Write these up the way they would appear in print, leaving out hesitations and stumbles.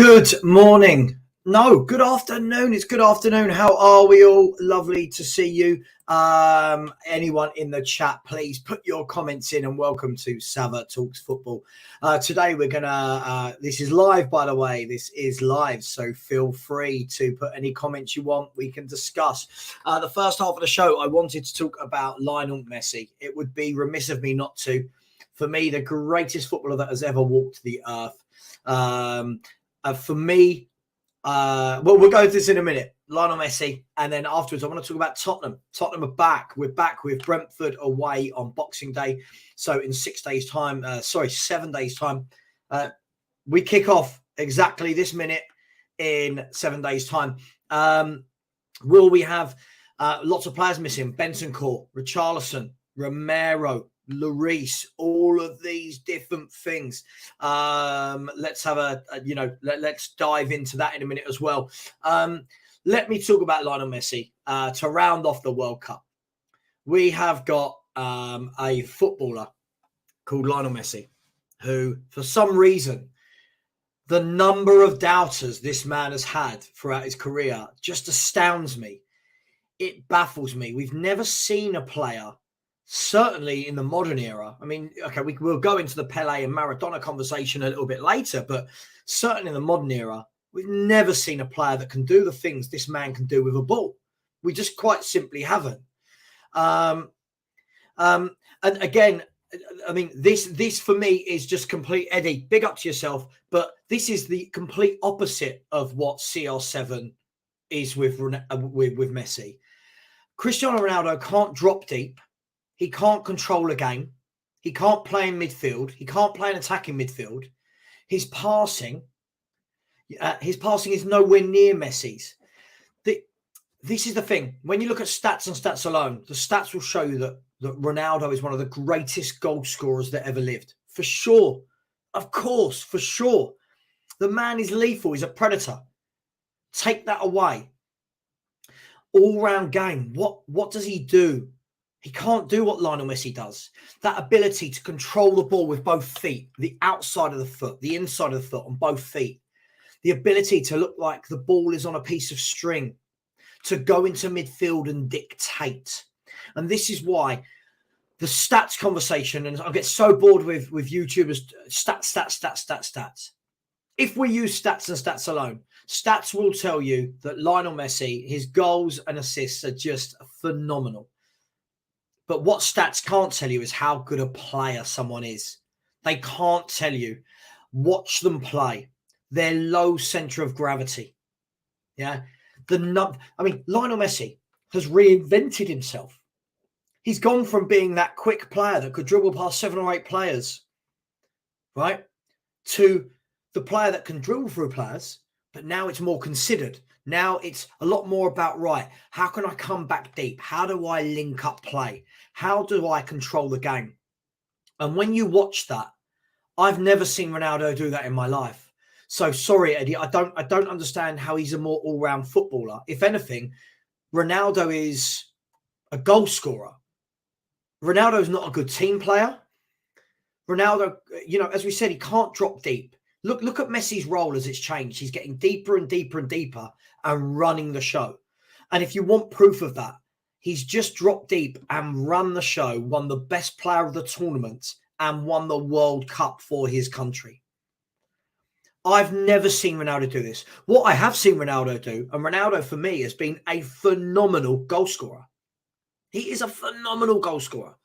Good morning. No, good afternoon. It's good afternoon. How are we all? Lovely to see you. Anyone in the chat, please put your comments in and welcome to Savva Talks Football. Today we're going to, this is live, by the way. This is live, so feel free to put any comments you want. We can discuss. The first half of the show, I wanted to talk about Lionel Messi. It would be remiss of me not to. For me, the greatest footballer that has ever walked the earth. For me, we'll go into this in a minute. Lionel Messi, and then afterwards, I want to talk about Tottenham. Tottenham are back. We're back with Brentford away on Boxing Day. So in 7 days' time, we kick off exactly this minute in 7 days' time. Will we have lots of players missing? Bentancur, Richarlison, Romero, Lloris, all of these different things. Let's have let's dive into that in a minute as well. Let me talk about Lionel Messi to round off the World Cup. We have got a footballer called Lionel Messi, who, for some reason, the number of doubters this man has had throughout his career just astounds me. It baffles me. We've never seen a player, certainly in the modern era. I mean, okay, we'll go into the Pele and Maradona conversation a little bit later, but certainly in the modern era, we've never seen a player that can do the things this man can do with a ball. We just quite simply haven't. And again, I mean, this for me is just complete. Eddie, big up to yourself, but this is the complete opposite of what CR7 is with Messi. Cristiano Ronaldo can't drop deep. He can't control a game. He can't play in midfield. He can't play an attacking midfield. His passing is nowhere near Messi's. This is the thing. When you look at stats and stats alone, the stats will show you that Ronaldo is one of the greatest goal scorers that ever lived. For sure. Of course, for sure. The man is lethal. He's a predator. Take that away. All-round game. What does he do? He can't do what Lionel Messi does. That ability to control the ball with both feet, the outside of the foot, the inside of the foot on both feet. The ability to look like the ball is on a piece of string, to go into midfield and dictate. And this is why the stats conversation, and I get so bored with YouTubers, stats. If we use stats and stats alone, stats will tell you that Lionel Messi, his goals and assists are just phenomenal. But what stats can't tell you is how good a player someone is. They can't tell you. Watch them play. Their low center of gravity. Yeah. Lionel Messi has reinvented himself. He's gone from being that quick player that could dribble past 7 or 8 players, right, to the player that can dribble through players, but now it's more considered. Now it's a lot more about, right, how can I come back deep? How do I link up play? How do I control the game? And when you watch that, I've never seen Ronaldo do that in my life. So sorry, Eddie, I don't understand how he's a more all-round footballer. If anything, Ronaldo is a goal scorer. Ronaldo is not a good team player. Ronaldo, as we said, he can't drop deep. Look at Messi's role as it's changed. He's getting deeper and deeper and deeper and running the show. And if you want proof of that, he's just dropped deep and run the show, won the best player of the tournament and won the World Cup for his country. I've never seen Ronaldo do this. What I have seen Ronaldo do, and Ronaldo for me has been a phenomenal goal scorer. He is a phenomenal goal scorer.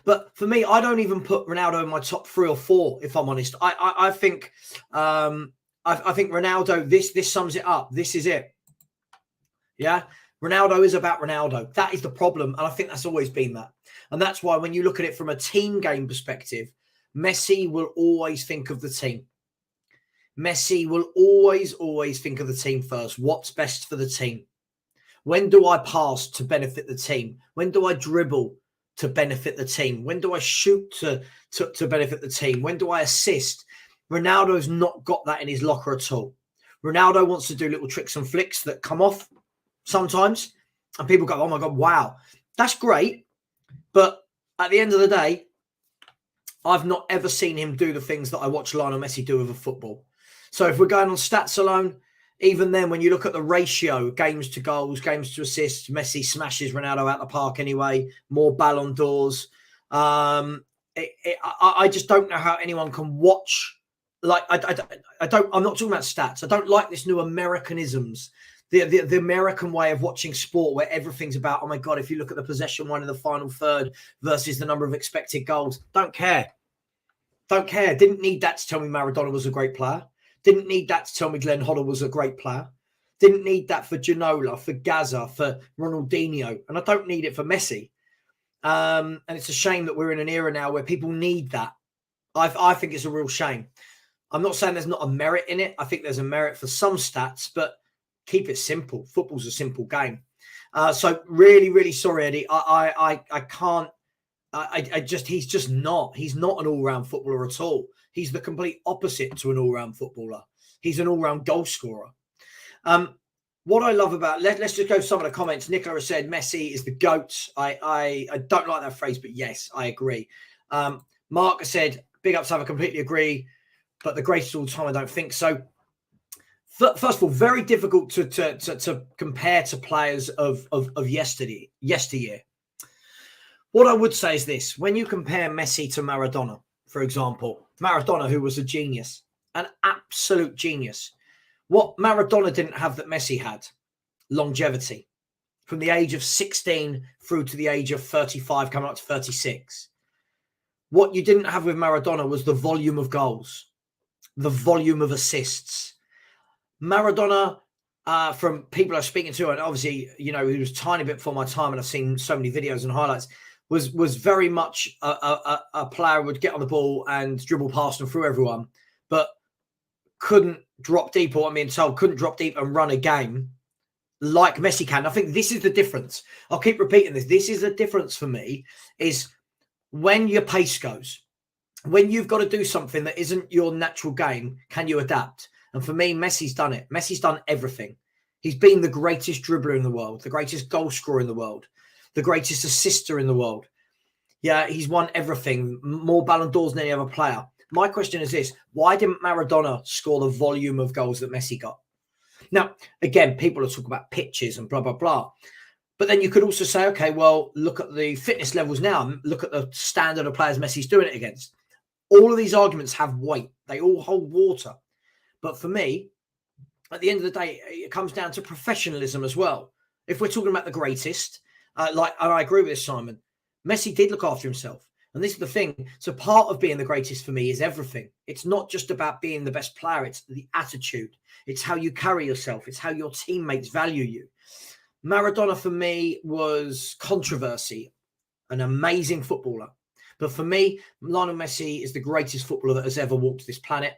But for me, I don't even put Ronaldo in my top 3 or 4, if I'm honest. I think Ronaldo, this sums it up. This is it. Yeah. Ronaldo is about Ronaldo. That is the problem. And I think that's always been that. And that's why when you look at it from a team game perspective, Messi will always think of the team. Messi will always think of the team first. What's best for the team? When do I pass to benefit the team? When do I dribble to benefit the team? When do I shoot to benefit the team? When do I assist? Ronaldo's not got that in his locker at all. Ronaldo wants to do little tricks and flicks that come off sometimes. And people go, oh my God, wow. That's great. But at the end of the day, I've not ever seen him do the things that I watch Lionel Messi do with a football. So if we're going on stats alone, even then, when you look at the ratio, games to goals, games to assists, Messi smashes Ronaldo out the park anyway, more Ballon d'Ors. I just don't know how anyone can watch. Like, I'm not talking about stats. I don't like this new Americanisms, the American way of watching sport where everything's about, oh my God, if you look at the possession one in the final third versus the number of expected goals. Don't care. Don't care. Didn't need that to tell me Maradona was a great player. Didn't need that to tell me Glenn Hoddle was a great player. Didn't need that for Ginola, for Gaza, for Ronaldinho. And I don't need it for Messi. And it's a shame that we're in an era now where people need that. I think it's a real shame. I'm not saying there's not a merit in it. I think there's a merit for some stats, but keep it simple. Football's a simple game. So really, really sorry, Eddie. I can't. He's not an all-round footballer at all. He's the complete opposite to an all-round footballer. He's an all-round goal scorer. What I love about, let's just go some of the comments. Nicola said Messi is the GOAT. I don't like that phrase, but yes, I agree. Mark said, big ups, I completely agree, but the greatest of all time, I don't think so. First of all, very difficult to compare to players of yesteryear. What I would say is this. When you compare Messi to Maradona, for example, Maradona, who was a genius, an absolute genius. What Maradona didn't have that Messi had? Longevity. From the age of 16 through to the age of 35, coming up to 36. What you didn't have with Maradona was the volume of goals, the volume of assists. Maradona, from people I was speaking to, and obviously, he was a tiny bit before my time, and I've seen so many videos and highlights, was very much a player who would get on the ball and dribble past and through everyone, but couldn't drop deep, or I'm being told, couldn't drop deep and run a game like Messi can. I think this is the difference. I'll keep repeating this. This is the difference for me, is when your pace goes, when you've got to do something that isn't your natural game, can you adapt? And for me, Messi's done it. Messi's done everything. He's been the greatest dribbler in the world, the greatest goal scorer in the world, the greatest assister in the world. Yeah, he's won everything, more Ballon d'Ors than any other player. My question is this: why didn't Maradona score the volume of goals that Messi got? Now, again, people are talking about pitches and blah, blah, blah. But then you could also say, okay, well, look at the fitness levels now. Look at the standard of players Messi's doing it against. All of these arguments have weight. They all hold water. But for me, at the end of the day, it comes down to professionalism as well. If we're talking about the greatest, and I agree with this, Simon, Messi did look after himself. And this is the thing. So part of being the greatest for me is everything. It's not just about being the best player. It's the attitude. It's how you carry yourself. It's how your teammates value you. Maradona for me was controversy, an amazing footballer. But for me, Lionel Messi is the greatest footballer that has ever walked this planet.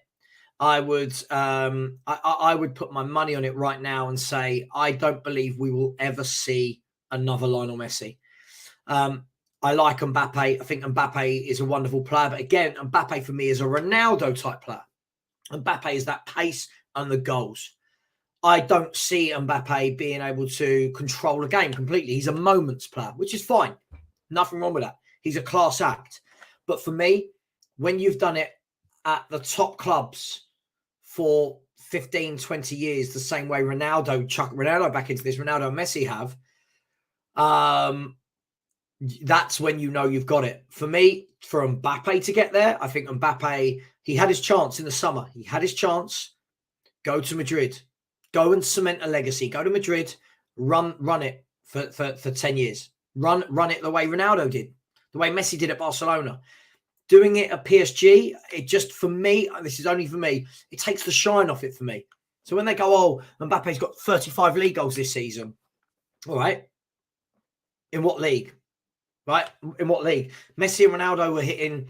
I would put my money on it right now and say I don't believe we will ever see another Lionel Messi. I like Mbappe. I think Mbappe is a wonderful player. But again, Mbappe for me is a Ronaldo type player. Mbappe is that pace and the goals. I don't see Mbappe being able to control a game completely. He's a moments player, which is fine. Nothing wrong with that. He's a class act. But for me, when you've done it at the top clubs for 15, 20 years, the same way Ronaldo chucked Ronaldo back into this, Ronaldo and Messi have, that's when you know you've got it. For me, for Mbappe to get there, I think Mbappe, he had his chance in the summer. He had his chance. Go to Madrid. Go and cement a legacy. Go to Madrid. Run it for 10 years. Run it the way Ronaldo did. The way Messi did at Barcelona. Doing it at PSG, it just, for me, this is only for me, it takes the shine off it for me. So when they go, oh, Mbappe's got 35 league goals this season. All right. In what league? Right? In what league? Messi and Ronaldo were hitting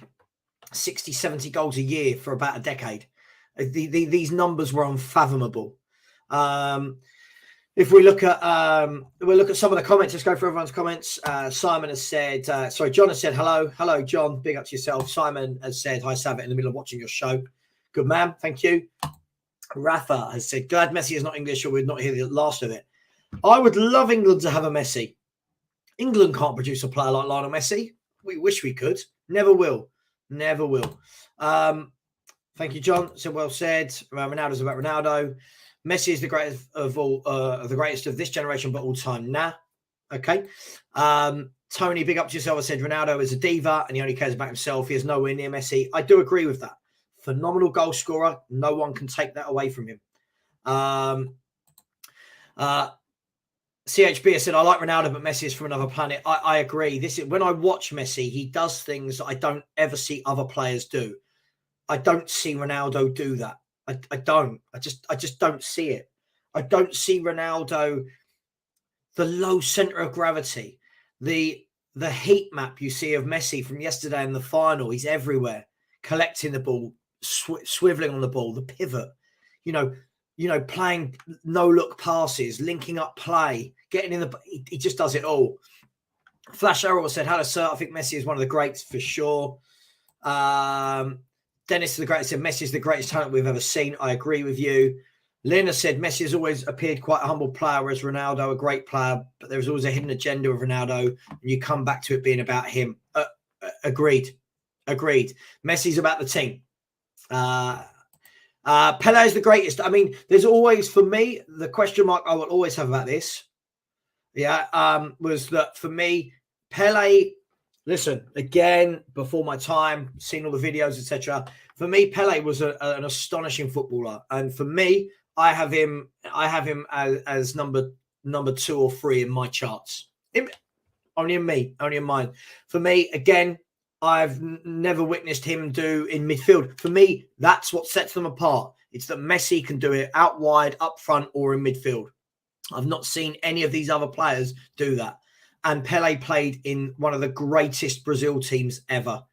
60, 70 goals a year for about a decade. These numbers were unfathomable. If we look at some of the comments, let's go through everyone's comments. Simon has said, John has said, hello, John, big up to yourself. Simon has said, hi, Savva, in the middle of watching your show. Good man, thank you. Rafa has said, glad Messi is not English or we'd not hear the last of it. I would love England to have a Messi. England can't produce a player like Lionel Messi. We wish we could. Never will. Thank you, John. So well said. Ronaldo's about Ronaldo. Messi is the greatest of all, the greatest of this generation, but all time. Nah. Okay. Tony, big up to yourself. I said Ronaldo is a diva and he only cares about himself. He is nowhere near Messi. I do agree with that. Phenomenal goal scorer. No one can take that away from him. CHB said, I like Ronaldo, but Messi is from another planet. I agree. This is when I watch Messi, he does things that I don't ever see other players do. I don't see Ronaldo do that. I don't. I just don't see it. I don't see Ronaldo, the low center of gravity, the heat map you see of Messi from yesterday in the final. He's everywhere, collecting the ball, swiveling on the ball, the pivot, you know, playing no-look passes, linking up play, getting in the... He just does it all. Flash Arrow said, hello, sir. I think Messi is one of the greats for sure. Dennis is the greatest. Said Messi is the greatest talent we've ever seen. I agree with you. Lena said Messi has always appeared quite a humble player, whereas Ronaldo a great player, but there's always a hidden agenda of Ronaldo, and you come back to it being about him. Agreed. Messi's about the team. Pele is the greatest. I mean, there's always, for me, the question mark I will always have about this, was that for me, Pele... Listen, again, before my time, seen all the videos, etc. For me, Pele was an astonishing footballer, and for me, I have him as number 2 or 3 in my charts. Only in mine. For me, again, I've never witnessed him do in midfield. For me, that's what sets them apart. It's that Messi can do it out wide, up front, or in midfield. I've not seen any of these other players do that. And Pele played in one of the greatest Brazil teams ever.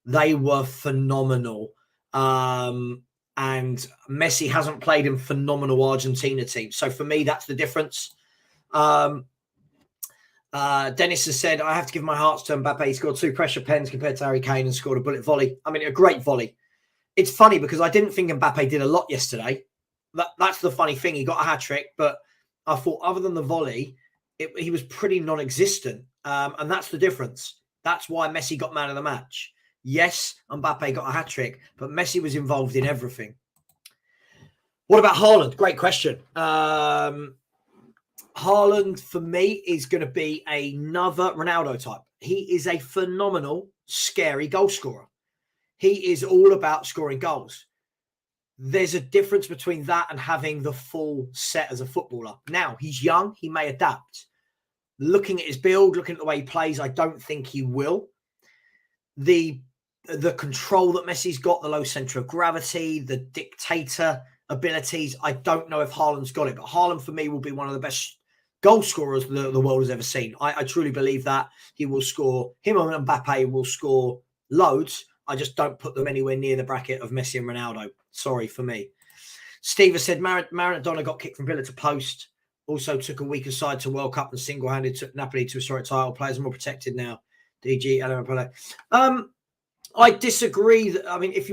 They were phenomenal. And Messi hasn't played in phenomenal Argentina teams. So for me, that's the difference. Dennis has said, I have to give my hearts to Mbappe. He scored 2 pressure pens compared to Harry Kane and scored a bullet volley. I mean, a great volley. It's funny because I didn't think Mbappe did a lot yesterday. That's the funny thing. He got a hat-trick, but I thought other than the volley, he was pretty non-existent. And that's the difference. That's why Messi got man of the match. Yes, Mbappe got a hat-trick, but Messi was involved in everything. What about Haaland? Great question. Haaland, for me, is going to be another Ronaldo type. He is a phenomenal, scary goal scorer. He is all about scoring goals. There's a difference between that and having the full set as a footballer. Now, he's young. He may adapt. Looking at his build, looking at the way he plays, I don't think he will. The control that Messi's got, the low centre of gravity, the dictator abilities, I don't know if Haaland's got it. But Haaland, for me, will be one of the best goal scorers the world has ever seen. I truly believe that. He will score. Him and Mbappe will score loads. I just don't put them anywhere near the bracket of Messi and Ronaldo. Sorry for me. Steve has said Maradona got kicked from pillar to post. Also took a weaker side to World Cup and single-handed took Napoli to a historic title. Players are more protected now. DG, I disagree. I mean, if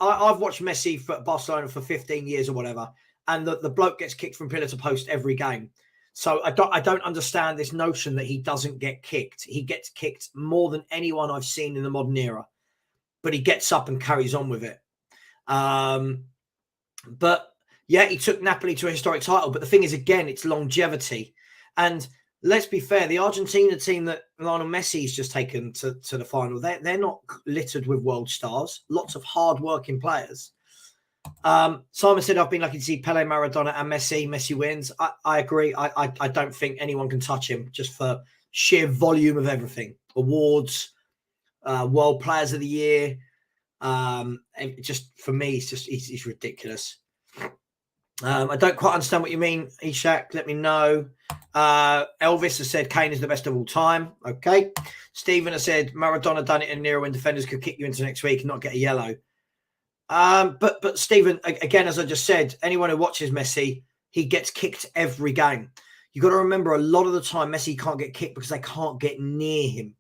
I've watched Messi for Barcelona for 15 years or whatever, and the bloke gets kicked from pillar to post every game. So I don't understand this notion that he doesn't get kicked. He gets kicked more than anyone I've seen in the modern era, but he gets up and carries on with it. But yeah, he took Napoli to a historic title. But the thing is, again, it's longevity. And let's be fair, the Argentina team that Lionel Messi's just taken to the final, they're not littered with world stars. Lots of hard-working players. Simon said, I've been lucky to see Pele, Maradona and Messi. Messi wins. I agree. I don't think anyone can touch him just for sheer volume of everything. Awards, World Players of the Year. Just for me, he's ridiculous. I don't quite understand what you mean, Ishak. Let me know. Elvis has said Kane is the best of all time. Okay. Stephen has said Maradona done it in an era when defenders could kick you into next week and not get a yellow. But Stephen, again, as I just said, anyone who watches Messi, he gets kicked every game. You've got to remember a lot of the time Messi can't get kicked because they can't get near him.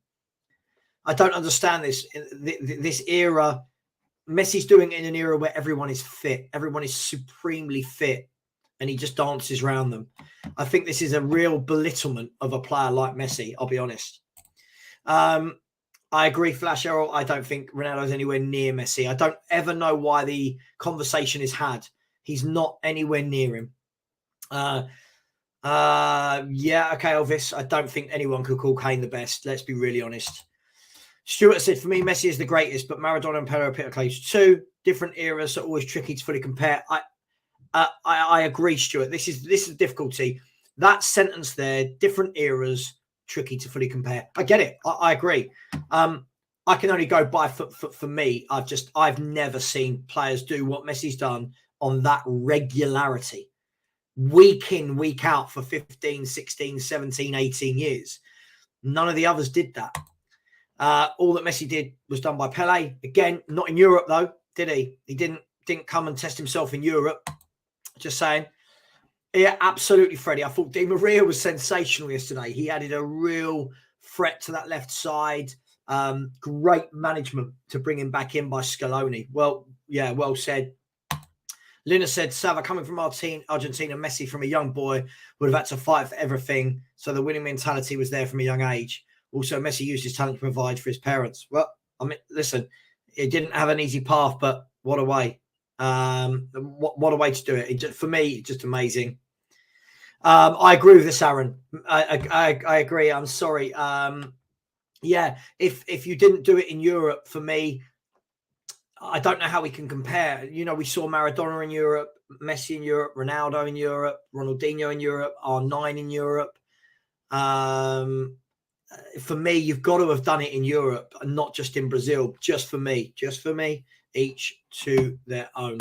I don't understand this. This era, Messi's doing it in an era where everyone is fit. Everyone is supremely fit. And he just dances around them. I think this is a real belittlement of a player like Messi, I'll be honest. I agree, Flash Errol. I don't think Ronaldo's anywhere near Messi. I don't ever know why the conversation is had. He's not anywhere near him. Yeah, okay, Elvis. I don't think anyone could call Kane the best. Let's be really honest. Stuart said, for me, Messi is the greatest, but Maradona and Pelé are Peter close too. Different eras are always tricky to fully compare. I agree, Stuart. This is the difficulty. That sentence there, different eras, tricky to fully compare. I get it. I agree. I can only go by for me. I've never seen players do what Messi's done on that regularity, week in, week out for 15, 16, 17, 18 years. None of the others did that. All that Messi did was done by Pelé. Again, not in Europe though, did he? He didn't come and test himself in Europe. Just saying. Yeah, absolutely, Freddie. I thought Di Maria was sensational yesterday. He added a real threat to that left side. Great management to bring him back in by Scaloni. Well, yeah, well said. Lina said, Savva, coming from Argentina, Messi from a young boy would have had to fight for everything. So the winning mentality was there from a young age. Also, Messi used his talent to provide for his parents. Well, I mean, listen, it didn't have an easy path, but what a way. What a way to do it. For me, just amazing. I agree with this, Aaron. I agree. I'm sorry. Yeah, if you didn't do it in Europe, for me, I don't know how we can compare. You know, we saw Maradona in Europe, Messi in Europe, Ronaldo in Europe, Ronaldinho in Europe, R9 in Europe. For me, you've got to have done it in Europe and not just in Brazil. Just for me, each to their own.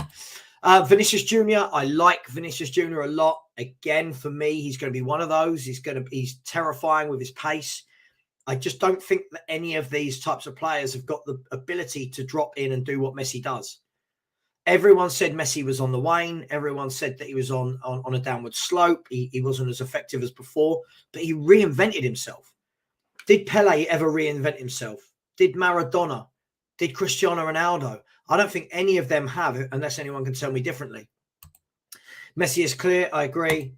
Vinicius Jr., I like Vinicius Jr. a lot. Again, for me, he's going to be one of those. He's terrifying with his pace. I just don't think that any of these types of players have got the ability to drop in and do what Messi does. Everyone said Messi was on the wane. Everyone said that he was on a downward slope. He wasn't as effective as before, but he reinvented himself. Did Pelé ever reinvent himself? Did Maradona? Did Cristiano Ronaldo? I don't think any of them have, unless anyone can tell me differently. Messi is clear. I agree.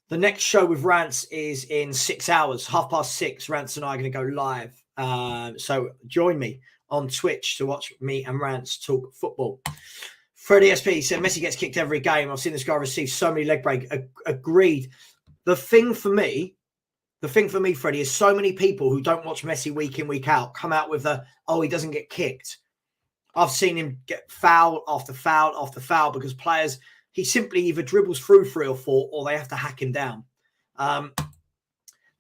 The next show with Rants is in 6 hours, 6:30. Rants and I are going to go live. So join me on Twitch to watch me and Rants talk football. Freddie SP said, Messi gets kicked every game. I've seen this guy receive so many leg breaks. Agreed. The thing for me, Freddie, is so many people who don't watch Messi week in, week out come out with he doesn't get kicked. I've seen him get foul after foul after foul because players, he simply either dribbles through 3 or 4 or they have to hack him down.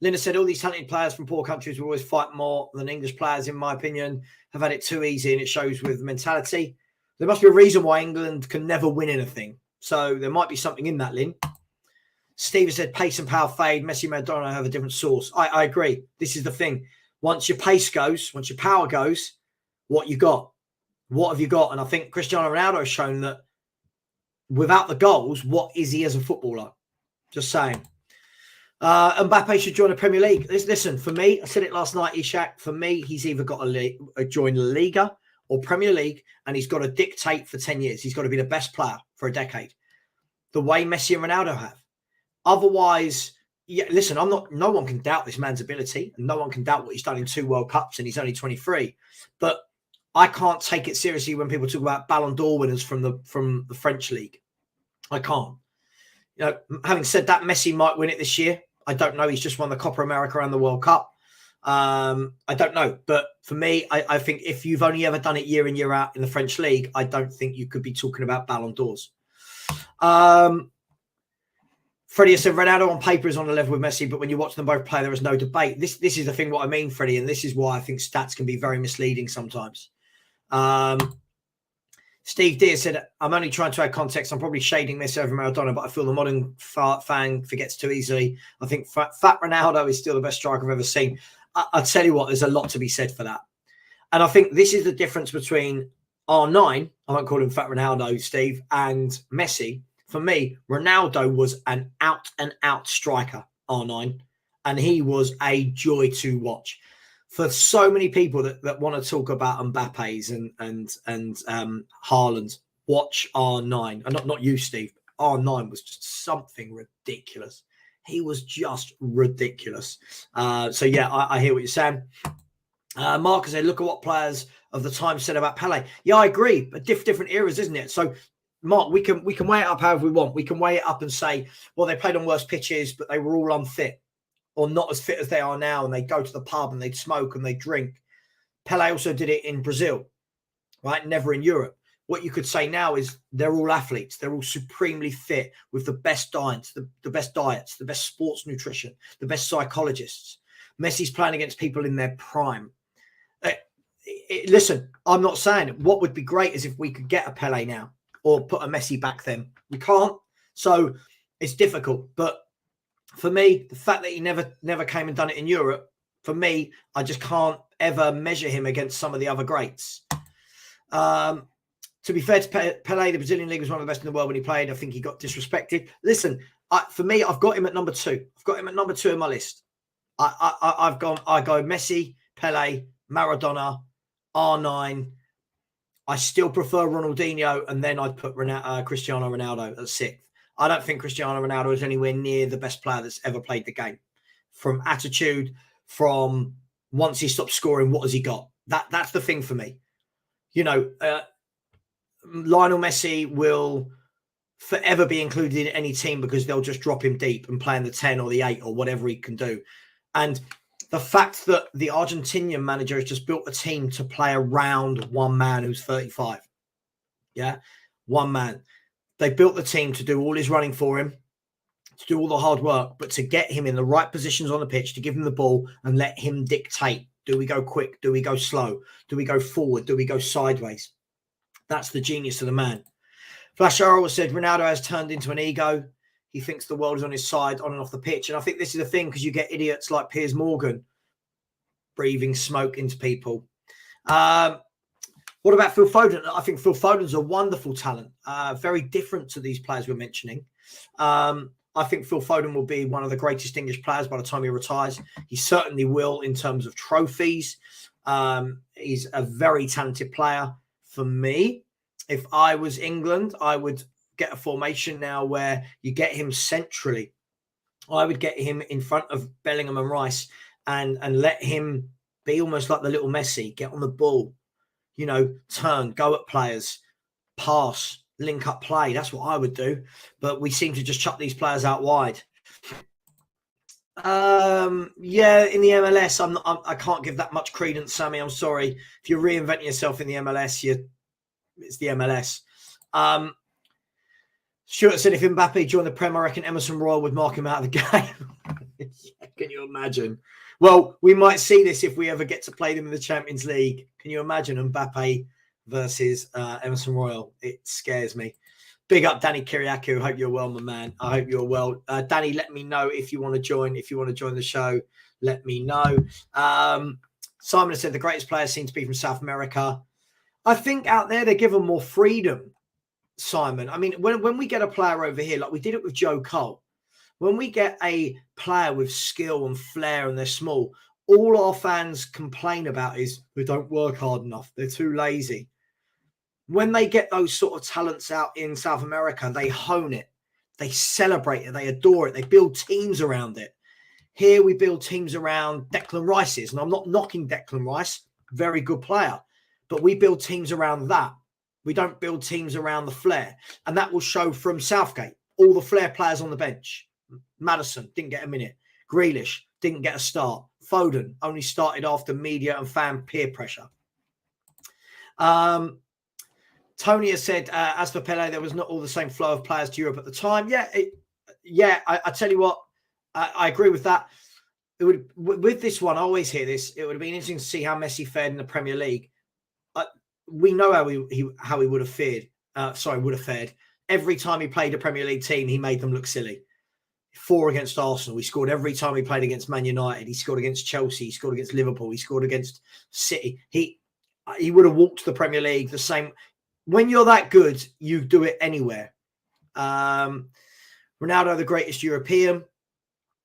Linda said, all these talented players from poor countries will always fight more than English players, in my opinion, have had it too easy, and it shows with mentality. There must be a reason why England can never win anything. So there might be something in that, Lynn. Steve said, pace and power fade. Messi and Maradona have a different source. I agree. This is the thing. Once your pace goes, once your power goes, what you got? What have you got? And I think Cristiano Ronaldo has shown that without the goals, what is he as a footballer? Just saying. Mbappe should join the Premier League. Listen, for me, I said it last night, Ishak, for me, he's either got to join La Liga or Premier League, and he's got to dictate for 10 years. He's got to be the best player for a decade, the way Messi and Ronaldo have. Otherwise, yeah, listen, no one can doubt this man's ability, and no one can doubt what he's done in 2 World Cups, and he's only 23. But I can't take it seriously when people talk about Ballon d'Or winners from the French league. I can't. You know, having said that, Messi might win it this year. I don't know. He's just won the Copa America and the World Cup. I don't know. But for me, I think if you've only ever done it year in, year out in the French league, I don't think you could be talking about Ballon d'Ors. Freddie said, Ronaldo on paper is on a level with Messi, but when you watch them both play, there is no debate. This is the thing, what I mean, Freddie, and this is why I think stats can be very misleading sometimes. Steve Deere said, I'm only trying to add context. I'm probably shading Messi over Maradona, but I feel the modern fan forgets too easily. I think fat Ronaldo is still the best striker I've ever seen. I'll tell you what, there's a lot to be said for that. And I think this is the difference between R9, I won't call him fat Ronaldo, Steve, and Messi. For me, Ronaldo was an out-and-out striker, R9, and he was a joy to watch. For so many people that want to talk about Mbappe's and Haaland, watch R9. And not you, Steve. R9 was just something ridiculous. He was just ridiculous. So, yeah, I hear what you're saying. Mark said, look at what players of the time said about Pele. Yeah, I agree. But different eras, isn't it? So, Mark, we can weigh it up however we want. We can weigh it up and say, well, they played on worse pitches, but they were all unfit or not as fit as they are now. And they'd go to the pub and they'd smoke and they'd drink. Pele also did it in Brazil, right? Never in Europe. What you could say now is they're all athletes. They're all supremely fit with the best diets, the best diets, the best sports nutrition, the best psychologists. Messi's playing against people in their prime. Listen, I'm not saying it. What would be great is if we could get a Pele now or put a Messi back then. We can't. So it's difficult. But for me, the fact that he never came and done it in Europe, for me, I just can't ever measure him against some of the other greats. To be fair to Pele, the Brazilian league was one of the best in the world when he played. I think he got disrespected. Listen, for me, I've got him at number 2. I've got him at number 2 in my list. I go Messi, Pele, Maradona, R9. I still prefer Ronaldinho, and then I'd put Cristiano Ronaldo at 6th. I don't think Cristiano Ronaldo is anywhere near the best player that's ever played the game. From attitude, from once he stopped scoring, what has he got? That's the thing for me. You know, Lionel Messi will forever be included in any team because they'll just drop him deep and play in the 10 or the 8 or whatever he can do. And the fact that the Argentinian manager has just built a team to play around one man who's 35. Yeah, one man. They built the team to do all his running for him, to do all the hard work, but to get him in the right positions on the pitch, to give him the ball and let him dictate. Do we go quick? Do we go slow? Do we go forward? Do we go sideways? That's the genius of the man. Flash Arrow said Ronaldo has turned into an ego. He thinks the world is on his side on and off the pitch. And I think this is the thing, because you get idiots like Piers Morgan breathing smoke into people. What about Phil Foden? I think Phil Foden's a wonderful talent, very different to these players we're mentioning. I think Phil Foden will be one of the greatest English players by the time he retires. He certainly will in terms of trophies. He's a very talented player. For me, if I was England, I would get a formation now where you get him centrally. I would get him in front of Bellingham and Rice and let him be almost like the little Messi, get on the ball, you know, turn, go at players, pass, link up play. That's what I would do. But we seem to just chuck these players out wide. Yeah, in the MLS, I can't give that much credence, Sammy. I'm sorry. If you're reinventing yourself in the MLS, it's the MLS. Stuart said if Mbappe joined the Prem, I reckon Emerson Royal would mark him out of the game. Can you imagine? Well, we might see this if we ever get to play them in the Champions League. Can you imagine Mbappe versus Emerson Royal? It scares me. Big up, Danny Kiriakou. Hope you're well, my man. I hope you're well. Danny, let me know if you want to join. If you want to join the show, let me know. Simon said the greatest players seem to be from South America. I think out there they give them more freedom, Simon. I mean, when we get a player over here, like we did it with Joe Cole, when we get a player with skill and flair and they're small, all our fans complain about is they don't work hard enough. They're too lazy. When they get those sort of talents out in South America, they hone it. They celebrate it. They adore it. They build teams around it. Here we build teams around Declan Rice's. And I'm not knocking Declan Rice. Very good player. But we build teams around that. We don't build teams around the flair. And that will show from Southgate. All the flair players on the bench. Madison didn't get a minute. Grealish didn't get a start. Foden only started after media and fan peer pressure. Tony has said, as for Pele, there was not all the same flow of players to Europe at the time. Yeah, I tell you what, I agree with that. It would, with this one, I always hear this. It would have been interesting to see how Messi fared in the Premier League. We know how he would have fared. Would have fared. Every time he played a Premier League team, he made them look silly. 4 against Arsenal. He scored every time he played against Man United. He scored against Chelsea. He scored against Liverpool. He scored against City. He would have walked the Premier League the same. When you're that good, you do it anywhere. Ronaldo, the greatest European.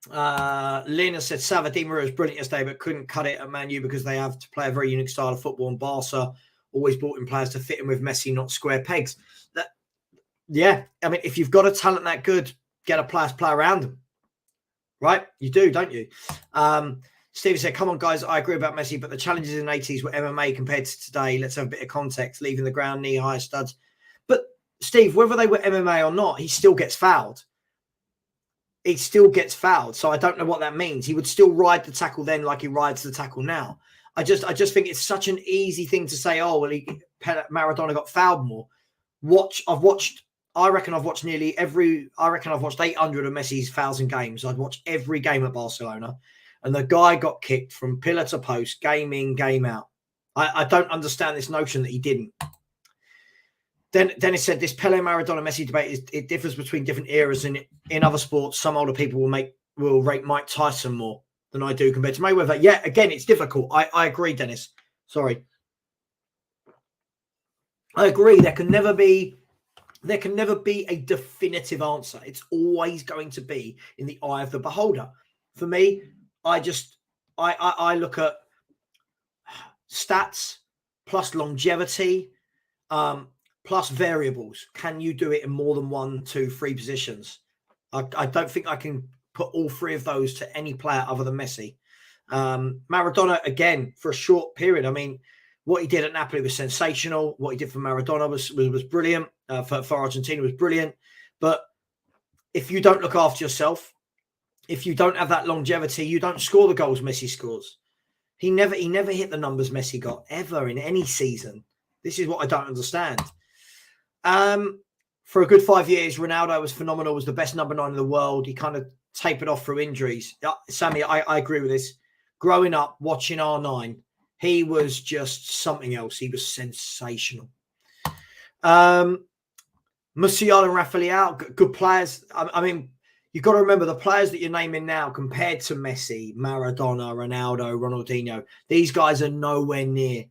Lena said Savva Di Maria was brilliant yesterday, but couldn't cut it at Man U because they have to play a very unique style of football. And Barca always brought in players to fit in with Messi, not square pegs. Yeah, I mean, if you've got a talent that good, get a player to play around them. Right? You do, don't you? Steve said, come on, guys, I agree about Messi, but the challenges in the 80s were MMA compared to today. Let's have a bit of context, leaving the ground knee-high studs. But, Steve, whether they were MMA or not, he still gets fouled. He still gets fouled. So I don't know what that means. He would still ride the tackle then like he rides the tackle now. I just think it's such an easy thing to say, oh, well, Maradona got fouled more. I reckon I've watched 800 of Messi's fouls in games. I'd watch every game at Barcelona. And the guy got kicked from pillar to post, game in, game out. I don't understand this notion that he didn't. Then Dennis said, this Pele, Maradona, Messi debate, it differs between different eras. And in other sports, some older people will rate Mike Tyson more than I do compared to Mayweather. Yeah, again, it's difficult. I agree, Dennis. Sorry. I agree. There can never be a definitive answer. It's always going to be in the eye of the beholder. For me, I look at stats plus longevity, plus variables. Can you do it in more than 1, 2, 3 positions? I don't think I can put all 3 of those to any player other than Messi. Maradona, again, for a short period. I mean, what he did at Napoli was sensational. What he did for Maradona was brilliant. For Argentina was brilliant. But if you don't look after yourself, if you don't have that longevity, you don't score the goals Messi scores. He never hit the numbers Messi got ever in any season. This is what I don't understand. For a good 5 years, Ronaldo was phenomenal, was the best number 9 in the world. He kind of tapered off through injuries. Sammy, I agree with this. Growing up, watching R9, he was just something else. He was sensational. Musiala and Rafael, good players. I mean, you've got to remember the players that you're naming now compared to Messi, Maradona, Ronaldo, Ronaldinho. These guys are nowhere near.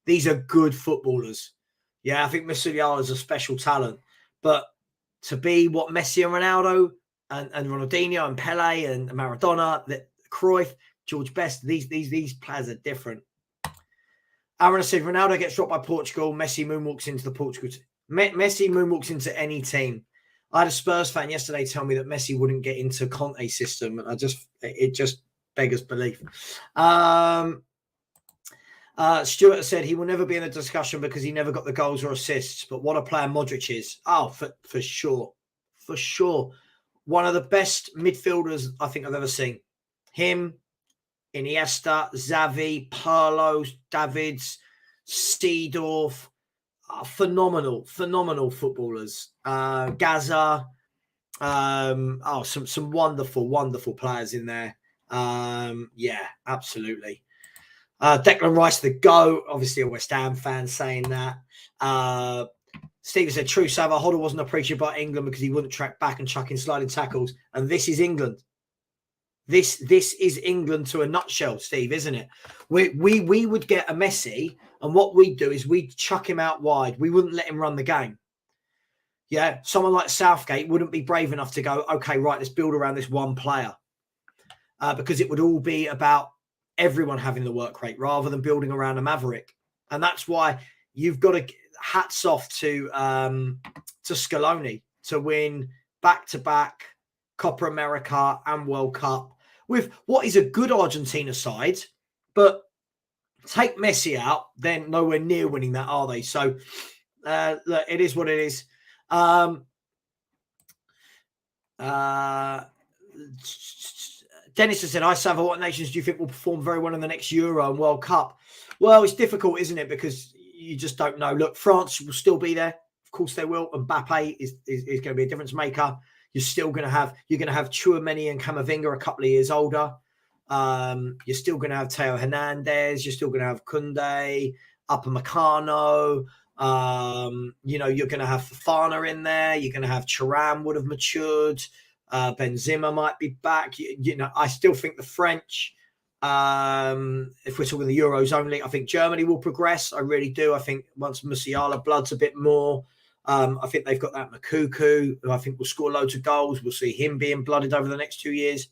These are good footballers. Yeah, I think Musiala is a special talent. But to be what Messi and Ronaldo and Ronaldinho and Pele and Maradona, Cruyff, George Best, these players are different. Aaron said, Ronaldo gets dropped by Portugal. Messi moonwalks into the Portugal team. Messi moonwalks into any team. I had a Spurs fan yesterday tell me that Messi wouldn't get into Conte's system. And it just beggars belief. Stuart said he will never be in the discussion because he never got the goals or assists. But what a player Modric is. Oh, for sure. For sure. One of the best midfielders I think I've ever seen. Him, Iniesta, Xavi, Pirlo, Davids, Seedorf. Phenomenal footballers. Gaza. Some wonderful players in there. Yeah, absolutely. Declan Rice, the GOAT. Obviously a West Ham fan saying that. Stephen said, true, Savva. Hodder wasn't appreciated by England because he wouldn't track back and chuck in sliding tackles. And this is England. This is England to a nutshell, Steve, isn't it? We would get a Messi, and what we'd do is we'd chuck him out wide. We wouldn't let him run the game. Yeah, someone like Southgate wouldn't be brave enough to go, okay, right, let's build around this one player. Because it would all be about everyone having the work rate rather than building around a maverick. And that's why you've got to hats off to Scaloni to win back-to-back Copa America and World Cup with what is a good Argentina side, but take Messi out, they're nowhere near winning that, are they? So look, it is what it is. Dennis has said, hi, Savva, what nations do you think will perform very well in the next Euro and World Cup? Well, it's difficult, isn't it? Because you just don't know. Look, France will still be there. Of course they will. Mbappe is going to be a difference maker. You're still going to have Chouameni and Camavinga a couple of years older. You're still going to have Teo Hernandez. You're still going to have Koundé, Upamecano. You're going to have Fofana in there. You're going to have Thuram would have matured. Benzema might be back. I still think the French, if we're talking the Euros only, I think Germany will progress. I really do. I think once Musiala bloods a bit more, I think they've got that Makuku, who I think will score loads of goals. We'll see him being blooded over the next 2 years.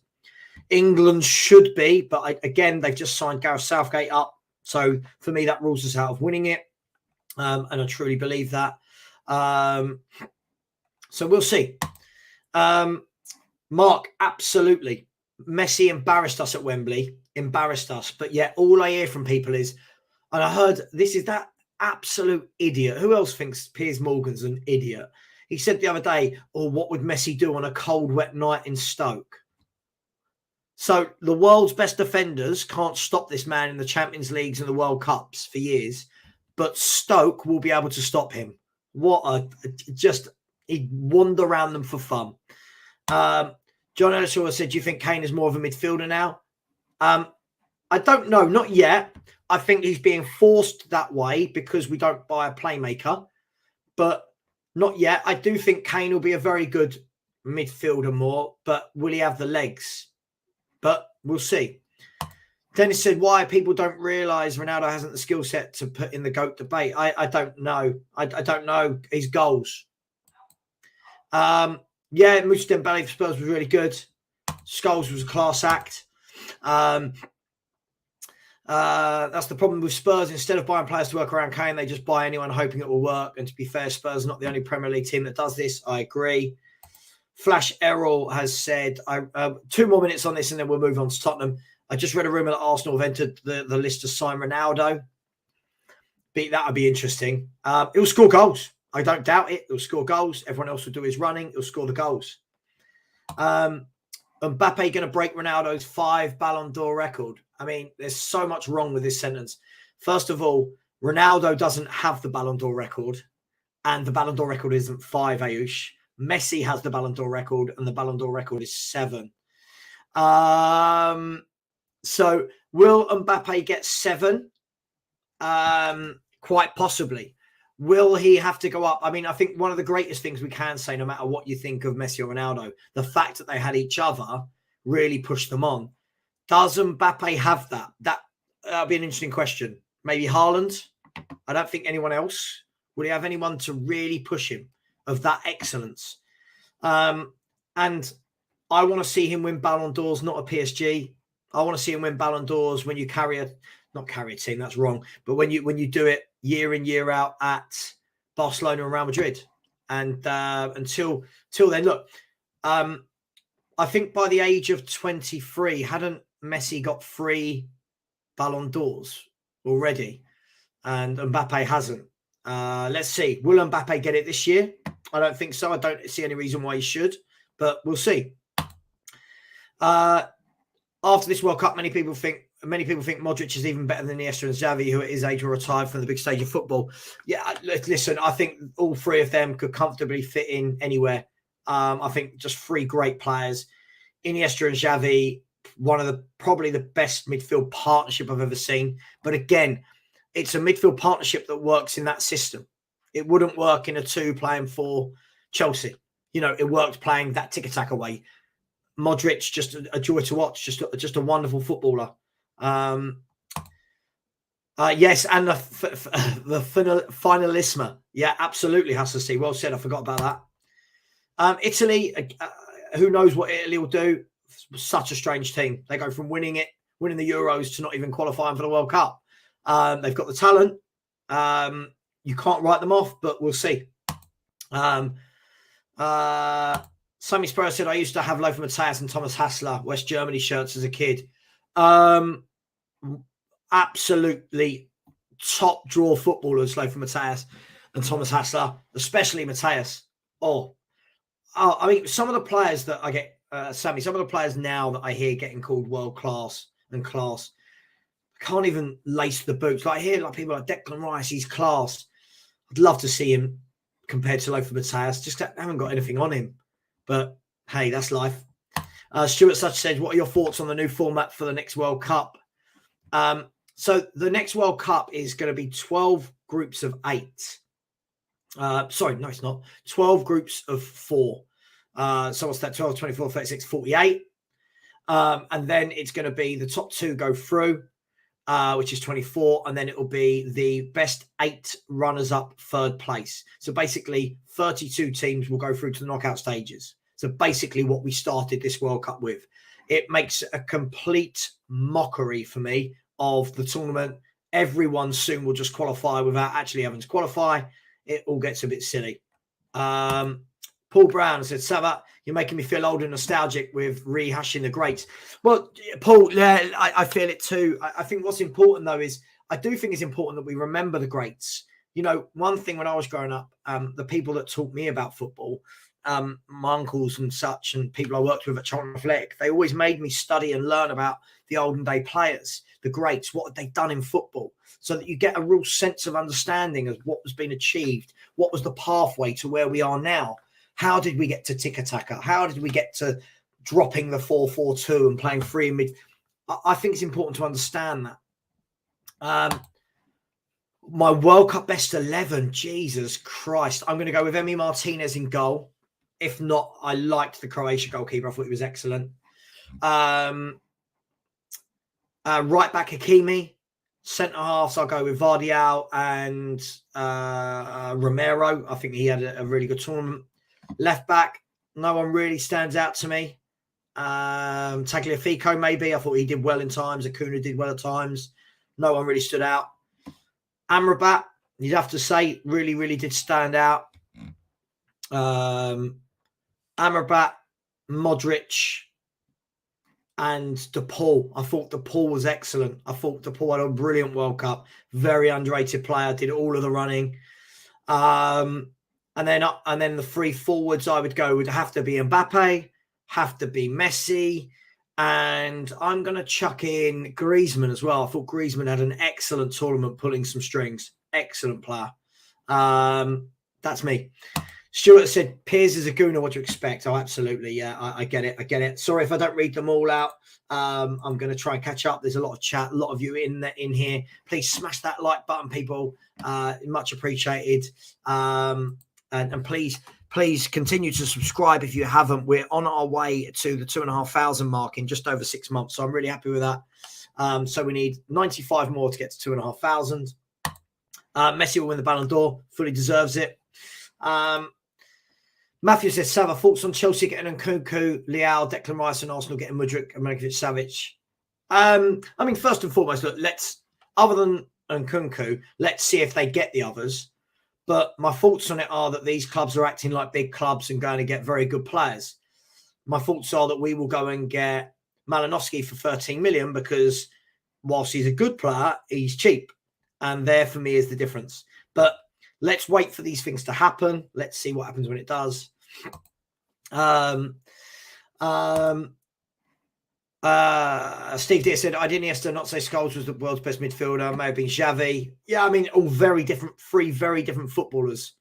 England should be, but again, they've just signed Gareth Southgate up. So for me, that rules us out of winning it. And I truly believe that. So we'll see. Mark, absolutely. Messi embarrassed us at Wembley. embarrassed us. But yet all I hear from people is, and I heard this is that absolute idiot. Who else thinks Piers Morgan's an idiot? He said the other day, "Oh, what would Messi do on a cold, wet night in Stoke?" So the world's best defenders can't stop this man in the Champions Leagues and the World Cups for years, but Stoke will be able to stop him. He'd wander around them for fun. John Ellishaw said, "Do you think Kane is more of a midfielder now?" I don't know, not yet. I think he's being forced that way because we don't buy a playmaker, but not yet. I do think Kane will be a very good midfielder more, but will he have the legs? But we'll see. Dennis said, "Why people don't realise Ronaldo hasn't the skill set to put in the GOAT debate." I don't know. I don't know his goals. Yeah, Moussa Dembele for Spurs was really good. Scholes was a class act. That's the problem with Spurs. Instead of buying players to work around Kane, they just buy anyone hoping it will work. And to be fair, Spurs are not the only Premier League team that does this. I agree. Flash Errol has said, 2 more minutes on this and then we'll move on to Tottenham. I just read a rumour that Arsenal have entered the list to sign Ronaldo. That would be interesting. He'll score goals. I don't doubt it. He'll score goals. Everyone else will do his running. He'll score the goals. Mbappe going to break Ronaldo's 5 Ballon d'Or record. I mean, there's so much wrong with this sentence. First of all, Ronaldo doesn't have the Ballon d'Or record, and the Ballon d'Or record isn't 5, Ayush. Messi has the Ballon d'Or record, and the Ballon d'Or record is 7. So will Mbappe get 7? Quite possibly. Will he have to go up? I mean, I think one of the greatest things we can say, no matter what you think of Messi or Ronaldo, the fact that they had each other really pushed them on. Does Mbappe have that? That'd be an interesting question. Maybe Haaland. I don't think anyone else. Will he have anyone to really push him of that excellence? And I want to see him win Ballon d'Ors, not a PSG. I want to see him win Ballon d'Ors when you not carry a team, that's wrong. But when you do it year in, year out at Barcelona and Real Madrid. And until then, look, I think by the age of 23, hadn't Messi got 3 Ballon d'Ors already? And Mbappe hasn't. Let's see. Will Mbappe get it this year? I don't think so. I don't see any reason why he should, but we'll see. After this World Cup, many people think Modric is even better than Iniesta and Xavi, who at his age were retired from the big stage of football. Yeah, listen, I think all 3 of them could comfortably fit in anywhere. I think just 3 great players. Iniesta and Xavi, probably the best midfield partnership I've ever seen. But again, it's a midfield partnership that works in that system. It wouldn't work in a 2 playing for Chelsea. It worked playing that tiki-taka way. Modric, just a joy to watch, just a wonderful footballer. Yes, and the finalissima. Yeah, absolutely, has to see. Well said. I forgot about that. Italy, who knows what Italy will do? Such a strange team. They go from winning the Euros to not even qualifying for the World Cup. They've got the talent. You can't write them off, but we'll see. Sammy Spurs said, "I used to have Lothar Matthäus and Thomas Hassler West Germany shirts as a kid." Absolutely top draw footballers, Lothar Matthäus and Thomas Hassler, especially Matthäus. I mean, some of the players that I get, Sammy, some of the players now that I hear getting called world class and class, I can't even lace the boots. I hear people like Declan Rice, he's class. I'd love to see him compared to Lothar Matthäus. Just haven't got anything on him. But hey, that's life. Stuart Such said, "What are your thoughts on the new format for the next World Cup?" So the next World Cup is going to be 12 groups of 8. Sorry, no, it's not. 12 groups of 4. So what's that? 12, 24, 36, 48. And then it's going to be the top 2 go through, which is 24. And then it will be the best 8 runners-up 3rd place. So basically 32 teams will go through to the knockout stages. So basically what we started this World Cup with. It makes a complete mockery for me of the tournament. Everyone soon will just qualify without actually having to qualify. It all gets a bit silly. Paul Brown said, Savva, you're making me feel old and nostalgic with rehashing the greats. Well, Paul, I feel it too. I think what's important, though, is I do think it's important that we remember the greats. You know, one thing when I was growing up, the people that taught me about football, my uncles and such, and people I worked with at Charlton Athletic, they always made me study and learn about the olden day players, the greats, what had they done in football, so that you get a real sense of understanding of what was being achieved, what was the pathway to where we are now. How did we get to tiki-taka? How did we get to dropping the 4-4-2 and playing free in mid? I think it's important to understand that. My World Cup best 11, Jesus Christ. I'm going to go with Emi Martinez in goal. If not, I liked the Croatia goalkeeper. I thought he was excellent. Right back Hakimi. Centre halves, I'll go with Vardial and Romero. I think he had a really good tournament. Left back, no one really stands out to me. Tagliafico, maybe. I thought he did well in times. Acuna did well at times. No one really stood out. Amrabat, you'd have to say, really, really did stand out. Amrabat, Modric, and DePaul. I thought DePaul was excellent. I thought DePaul had a brilliant World Cup. Very underrated player. Did all of the running. And then the three forwards I would go would have to be Mbappe, have to be Messi, and I'm going to chuck in Griezmann as well. I thought Griezmann had an excellent tournament, pulling some strings. Excellent player. That's me. Stuart said, Piers is a gooner. What do you expect? Oh, absolutely. Yeah, I get it. I get it. Sorry if I don't read them all out. I'm going to try and catch up. There's a lot of chat, a lot of you in here. Please smash that like button, people. Much appreciated. And please continue to subscribe if you haven't. We're on our way to the 2,500 mark in just over 6 months. So I'm really happy with that. So we need 95 more to get to 2,500. Messi will win the Ballon d'Or. Fully deserves it. Matthew says, Savva, thoughts on Chelsea getting Nkunku, Leao, Declan Rice, and Arsenal getting Mudryk and Milinkovic-Savic? I mean, first and foremost, look, other than Nkunku, let's see if they get the others. But my thoughts on it are that these clubs are acting like big clubs and going to get very good players. My thoughts are that we will go and get Malinowski for 13 million because whilst he's a good player, he's cheap. And there for me is the difference. But let's wait for these things to happen. Let's see what happens when it does. Steve Deere said, I didn't yesterday not say Scholes was the world's best midfielder. May have been Xavi. Yeah, I mean, all very different, three very different footballers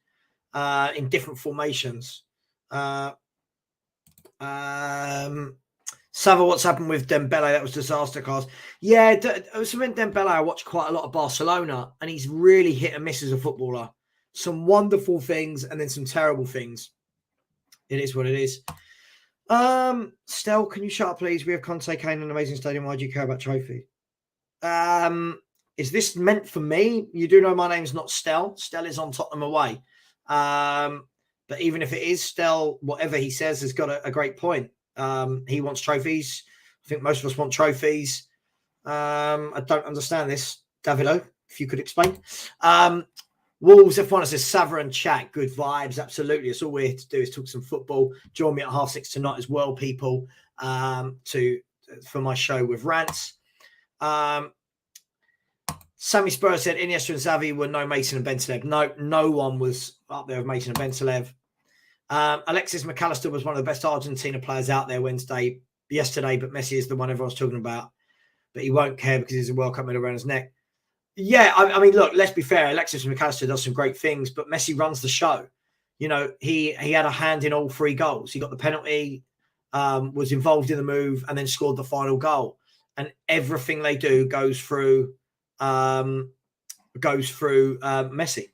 in different formations. Savva, what's happened with Dembele? That was disaster cast. Yeah, so when Dembele, I watched quite a lot of Barcelona, and he's really hit and miss as a footballer. Some wonderful things and then some terrible things. It is what it is. Stel, can you shut up, please? We have Conte, Kane, an amazing stadium. Why do you care about trophy? Is this meant for me? You do know my name's not Stel. Stel is on Tottenham away. But even if it is, Stel, whatever he says, has got a great point. He wants trophies. I think most of us want trophies. I don't understand this, Davido, if you could explain. Wolves F1 says, Savva and chat, good vibes. Absolutely. It's all we're here to do is talk some football. Join me at 6:30 tonight as well, people, for my show with Rants. Sammy Spurs said, Iniesta and Xavi were no Mason and Bentancur. No one was up there with Mason and Bentancur. Alexis McAllister was one of the best Argentina players out there yesterday, but Messi is the one everyone's talking about. But he won't care because he's a World Cup medal around his neck. Yeah, I mean, look, let's be fair. Alexis McAllister does some great things, but Messi runs the show. You know, he had a hand in all 3 goals. He got the penalty, was involved in the move, and then scored the final goal. And everything they do goes through Messi.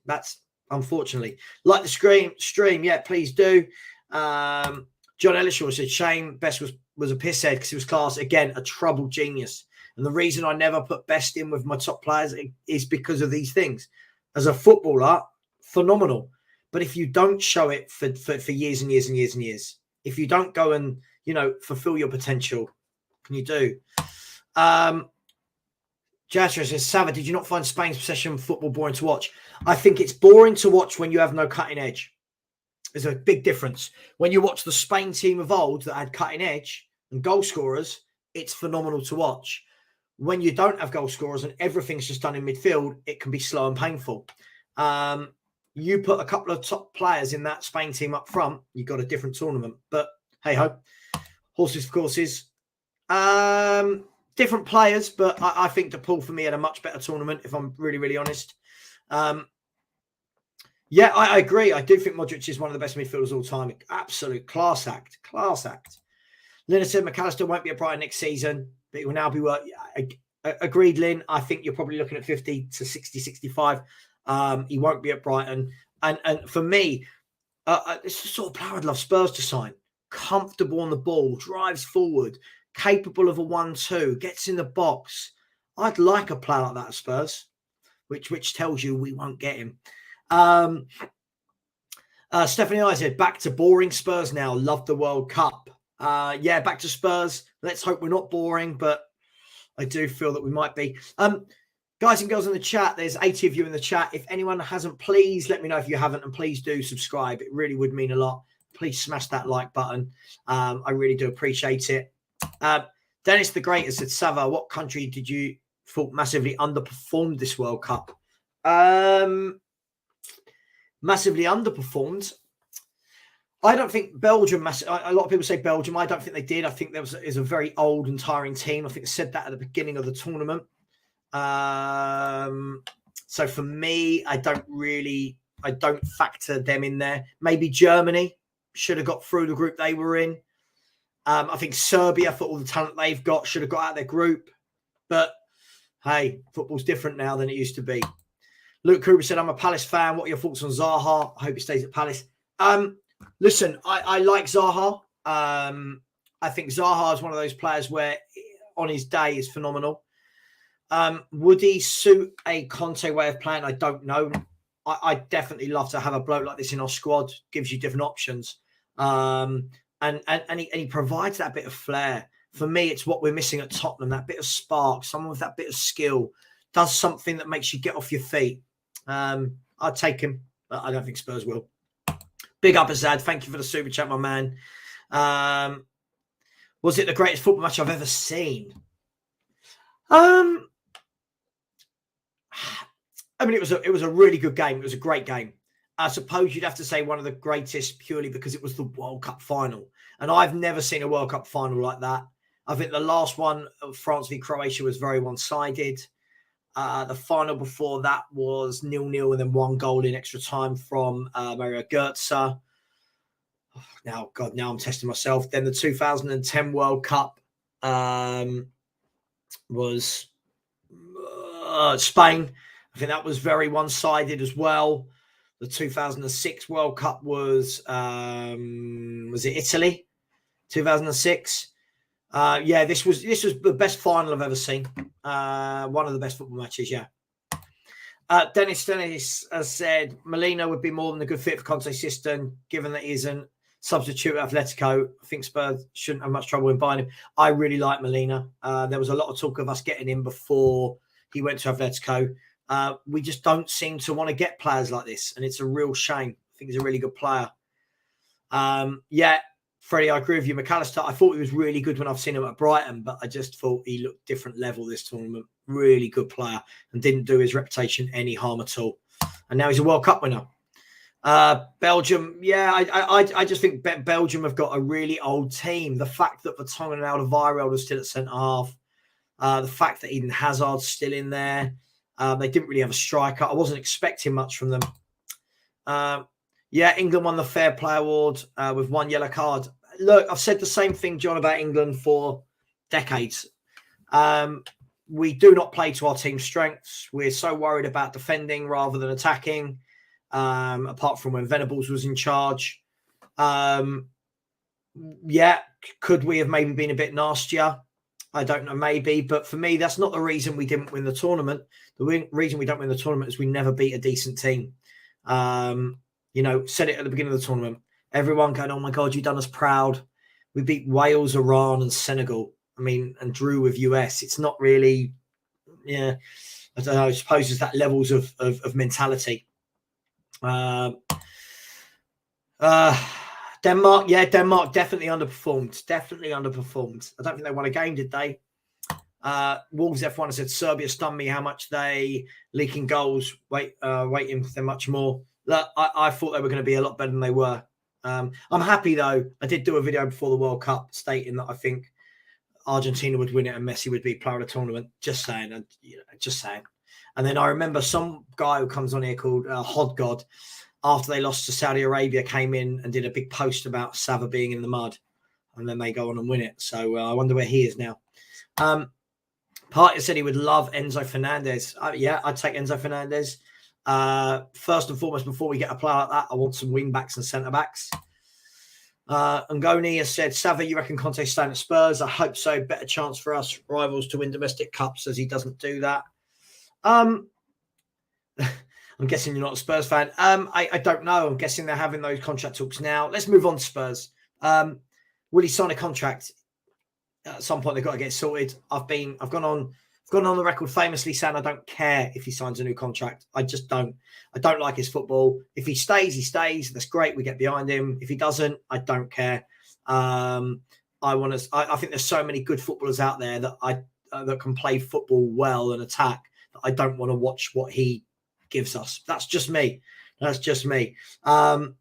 That's unfortunately like the stream. Yeah, please do. John Ellishaw said, shame Best was a pisshead because he was class. Again, a troubled genius. And the reason I never put Best in with my top players is because of these things. As a footballer, phenomenal. But if you don't show it for years and years and years and years, if you don't go and, fulfill your potential, what can you do? Jasper says, Savva, did you not find Spain's possession football boring to watch? I think it's boring to watch when you have no cutting edge. There's a big difference. When you watch the Spain team of old that had cutting edge and goal scorers, it's phenomenal to watch. When you don't have goal scorers and everything's just done in midfield, it can be slow and painful. You put a couple of top players in that Spain team up front, you've got a different tournament. But hey ho, horses for courses. Different players, but I think DePaul for me had a much better tournament, if I'm really, really honest. Yeah, I agree. I do think Modric is one of the best midfielders of all time. Absolute class act. Class act. Lynn said McAllister won't be at Brighton next season, but he will now be worth. Agreed, Lynn. I think you're probably looking at 50 to 60, 65. He won't be at Brighton. And for me, it's the sort of player I'd love Spurs to sign. Comfortable on the ball, drives forward, capable of a 1-2, gets in the box. I'd like a player like that at Spurs, which tells you we won't get him. Stephanie I said, back to boring Spurs now. Love the World Cup. Yeah, back to Spurs. Let's hope we're not boring, but I do feel that we might be. Guys and girls in the chat, there's 80 of you in the chat. If anyone hasn't, please let me know if you haven't, and please do subscribe. It really would mean a lot. Please smash that like button. I really do appreciate it. Dennis the Great has said, Savva, what country did you thought massively underperformed this World Cup? Massively underperformed. I don't think Belgium. A lot of people say Belgium. I don't think they did. I think there is a very old and tiring team. I think I said that at the beginning of the tournament. So for me, I don't factor them in there. Maybe Germany should have got through the group they were in. I think Serbia, for all the talent they've got, should have got out of their group. But hey, football's different now than it used to be. Luke Cooper said, I'm a Palace fan. What are your thoughts on Zaha? I hope he stays at Palace. Listen, I like Zaha. I think Zaha is one of those players where on his day is phenomenal. Would he suit a Conte way of playing? I don't know. I'd definitely love to have a bloke like this in our squad. Gives you different options. And he provides that bit of flair. For me, it's what we're missing at Tottenham, that bit of spark, someone with that bit of skill, does something that makes you get off your feet. I'd take him, but I don't think Spurs will. Big up, Azad. Thank you for the super chat, my man. Was it the greatest football match I've ever seen? I mean, it was a really good game. It was a great game. I suppose you'd have to say one of the greatest purely because it was the World Cup final. And I've never seen a World Cup final like that. I think the last one of France v Croatia was very one-sided. The final before that was 0-0 and then one goal in extra time from Mario Götze. Now I'm testing myself. Then the 2010 World Cup was Spain. I think that was very one-sided as well. The 2006 World Cup was it Italy? 2006. Yeah, this was the best final I've ever seen. One of the best football matches, yeah. Dennis has said Molina would be more than a good fit for Conte's system, given that he isn't substitute at Atletico. I think Spurs shouldn't have much trouble in buying him. I really like Molina. There was a lot of talk of us getting him before he went to Atletico. We just don't seem to want to get players like this, and it's a real shame. I think he's a really good player. Yeah, Freddie, I agree with you. McAllister, I thought he was really good when I've seen him at Brighton, but I just thought he looked different level this tournament. Really good player and didn't do his reputation any harm at all. And now he's a World Cup winner. Belgium, yeah, I just think Belgium have got a really old team. The fact that Vertonghen and Alderweireld are still at centre-half, the fact that Eden Hazard's still in there, they didn't really have a striker. I wasn't expecting much from them. Yeah, England won the Fair Play Award with one yellow card. Look, I've said the same thing, John, about England for decades. We do not play to our team's strengths. We're so worried about defending rather than attacking, apart from when Venables was in charge. Yeah, could we have maybe been a bit nastier? I don't know, maybe. But for me, that's not the reason we didn't win the tournament. The reason we don't win the tournament is we never beat a decent team. You know, said it at the beginning of the tournament. Everyone going, oh, my God, you've done us proud. We beat Wales, Iran and Senegal. I mean, and drew with US. It's not really, yeah, I don't know. I suppose it's that levels of mentality. Denmark, yeah, Denmark definitely underperformed. Definitely underperformed. I don't think they won a game, did they? Wolves F1 said Serbia stunned me how much they leaking goals, waiting for them much more. Look, I thought they were going to be a lot better than they were. I'm happy though. I did do a video before the World Cup stating that I think Argentina would win it and Messi would be player of the tournament. Just saying, and just saying. And then I remember some guy who comes on here called Hod God, after they lost to Saudi Arabia, came in and did a big post about Savva being in the mud, and then they go on and win it. So I wonder where he is now. Party said he would love Enzo Fernandez. Yeah, I'd take Enzo Fernandez. First and foremost, before we get a player like that, I want some wing backs and centre backs. Ngoni has said, Savva, you reckon Conte's staying at Spurs? I hope so. Better chance for us rivals to win domestic cups, as he doesn't do that. I'm guessing you're not a Spurs fan. I don't know. I'm guessing they're having those contract talks now. Let's move on to Spurs. Will he sign a contract? At some point, they've got to get sorted. I've gone on the record famously saying I don't care if he signs a new contract. I just don't. I don't like his football. If he stays, he stays. That's great. We get behind him. If he doesn't, I don't care. I think there's so many good footballers out there that that can play football well and attack. That I don't want to watch what he gives us. That's just me. That's just me. Do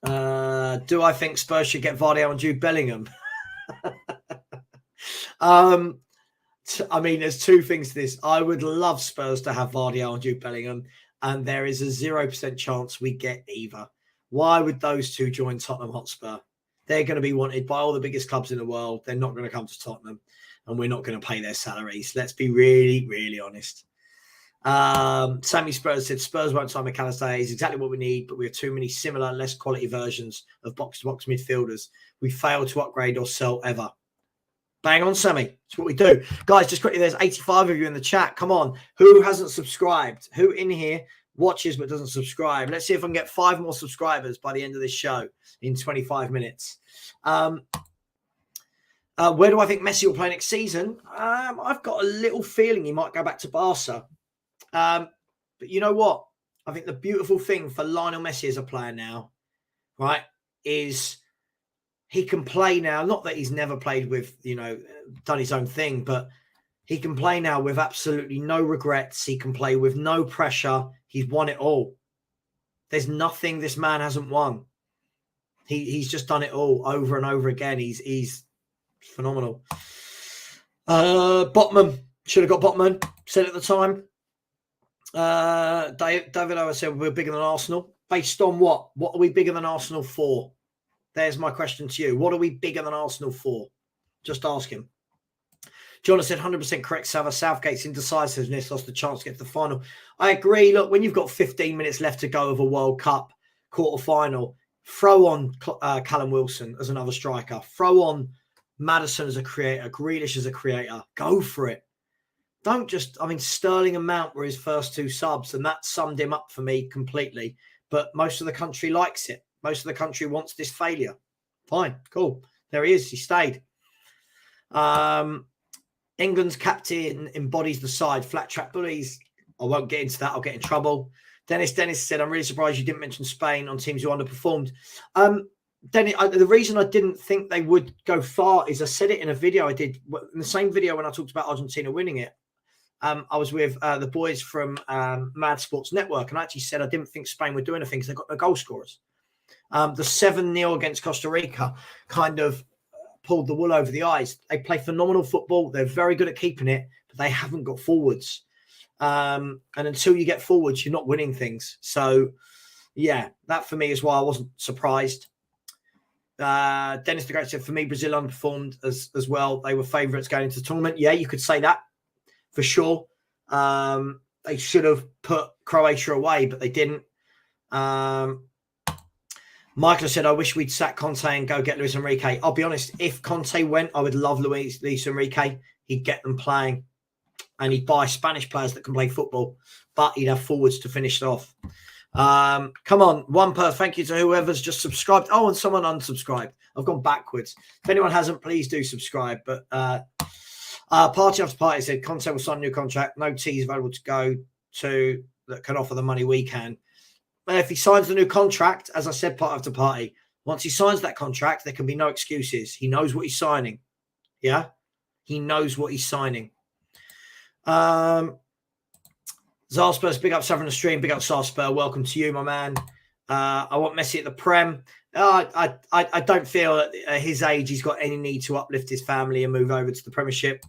I think Spurs should get Vardy and Jude Bellingham? I mean, there's two things to this. I would love Spurs to have Vardy and Jude Bellingham, and there is a 0% chance we get either. Why would those two join Tottenham Hotspur? They're going to be wanted by all the biggest clubs in the world. They're not going to come to Tottenham, and we're not going to pay their salaries. Let's be really, really honest. Sammy Spurs said Spurs won't sign McAllister. He's exactly what we need, but we have too many similar, less quality versions of box-to-box midfielders. We fail to upgrade or sell ever. Bang on, Sammy. That's what we do. Guys, just quickly, there's 85 of you in the chat. Come on. Who hasn't subscribed? Who in here watches but doesn't subscribe? Let's see if I can get 5 more subscribers by the end of this show in 25 minutes. Where do I think Messi will play next season? I've got a little feeling he might go back to Barca. But you know what? I think the beautiful thing for Lionel Messi as a player now, right, is he can play now. Not that he's never played with, done his own thing, but he can play now with absolutely no regrets. He can play with no pressure. He's won it all. There's nothing this man hasn't won. He's just done it all over and over again. He's phenomenal. Botman. Should have got Botman. Said at the time. David Owen said we're bigger than Arsenal. Based on what? What are we bigger than Arsenal for? There's my question to you. What are we bigger than Arsenal for? Just ask him. John said 100% correct, Savva. Southgate's indecisiveness lost the chance to get to the final. I agree. Look, when you've got 15 minutes left to go of a World Cup quarter-final, throw on Callum Wilson as another striker. Throw on Maddison as a creator, Grealish as a creator. Go for it. Don't just, Sterling and Mount were his first 2 subs, and that summed him up for me completely. But most of the country likes it. Most of the country wants this failure. Fine, cool. There he is. He stayed. England's captain embodies the side. Flat track bullies. I won't get into that. I'll get in trouble. Dennis said, I'm really surprised you didn't mention Spain on teams who underperformed. Dennis, the reason I didn't think they would go far is I said it in a video I did. In the same video when I talked about Argentina winning it, I was with the boys from Mad Sports Network, and I actually said I didn't think Spain would do anything because they've got no goal scorers. The 7-0 against Costa Rica kind of pulled the wool over the eyes. They play phenomenal football. They're very good at keeping it, but they haven't got forwards. And until you get forwards, you're not winning things. So, yeah, that for me is why I wasn't surprised. Dennis the Great said, for me, Brazil underperformed as well. They were favourites going into the tournament. Yeah, you could say that for sure. They should have put Croatia away, but they didn't. Michael said, I wish we'd sack Conte and go get Luis Enrique. I'll be honest, if Conte went, I would love Luis Enrique. He'd get them playing and he'd buy Spanish players that can play football, but he'd have forwards to finish it off. Come on, thank you to whoever's just subscribed. Oh, and someone unsubscribed. I've gone backwards. If anyone hasn't, please do subscribe. But Party After Party said, Conte will sign a new contract. No teams available to go to that can offer the money we can. if he signs the new contract, as I said, part of the party, once he signs that contract, there can be no excuses. He knows what he's signing. Yeah? He knows what he's signing. Zarspurs, big up Savva the stream. Big up Zarspur. Welcome to you, my man. I want Messi at the Prem. I don't feel at his age he's got any need to uplift his family and move over to the Premiership.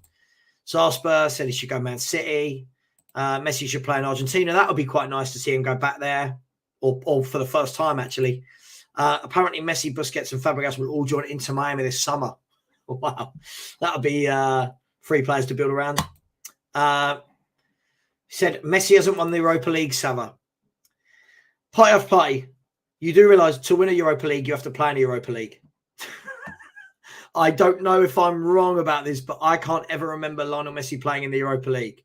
Zarspur said he should go Man City. Messi should play in Argentina. That would be quite nice to see him go back there, or for the first time, actually. Apparently, Messi, Busquets, and Fabregas will all join Inter Miami this summer. Wow. That would be 3 players to build around. He said, Messi hasn't won the Europa League, Savva. Party after party. You do realise to win a Europa League, you have to play in the Europa League. I don't know if I'm wrong about this, but I can't ever remember Lionel Messi playing in the Europa League.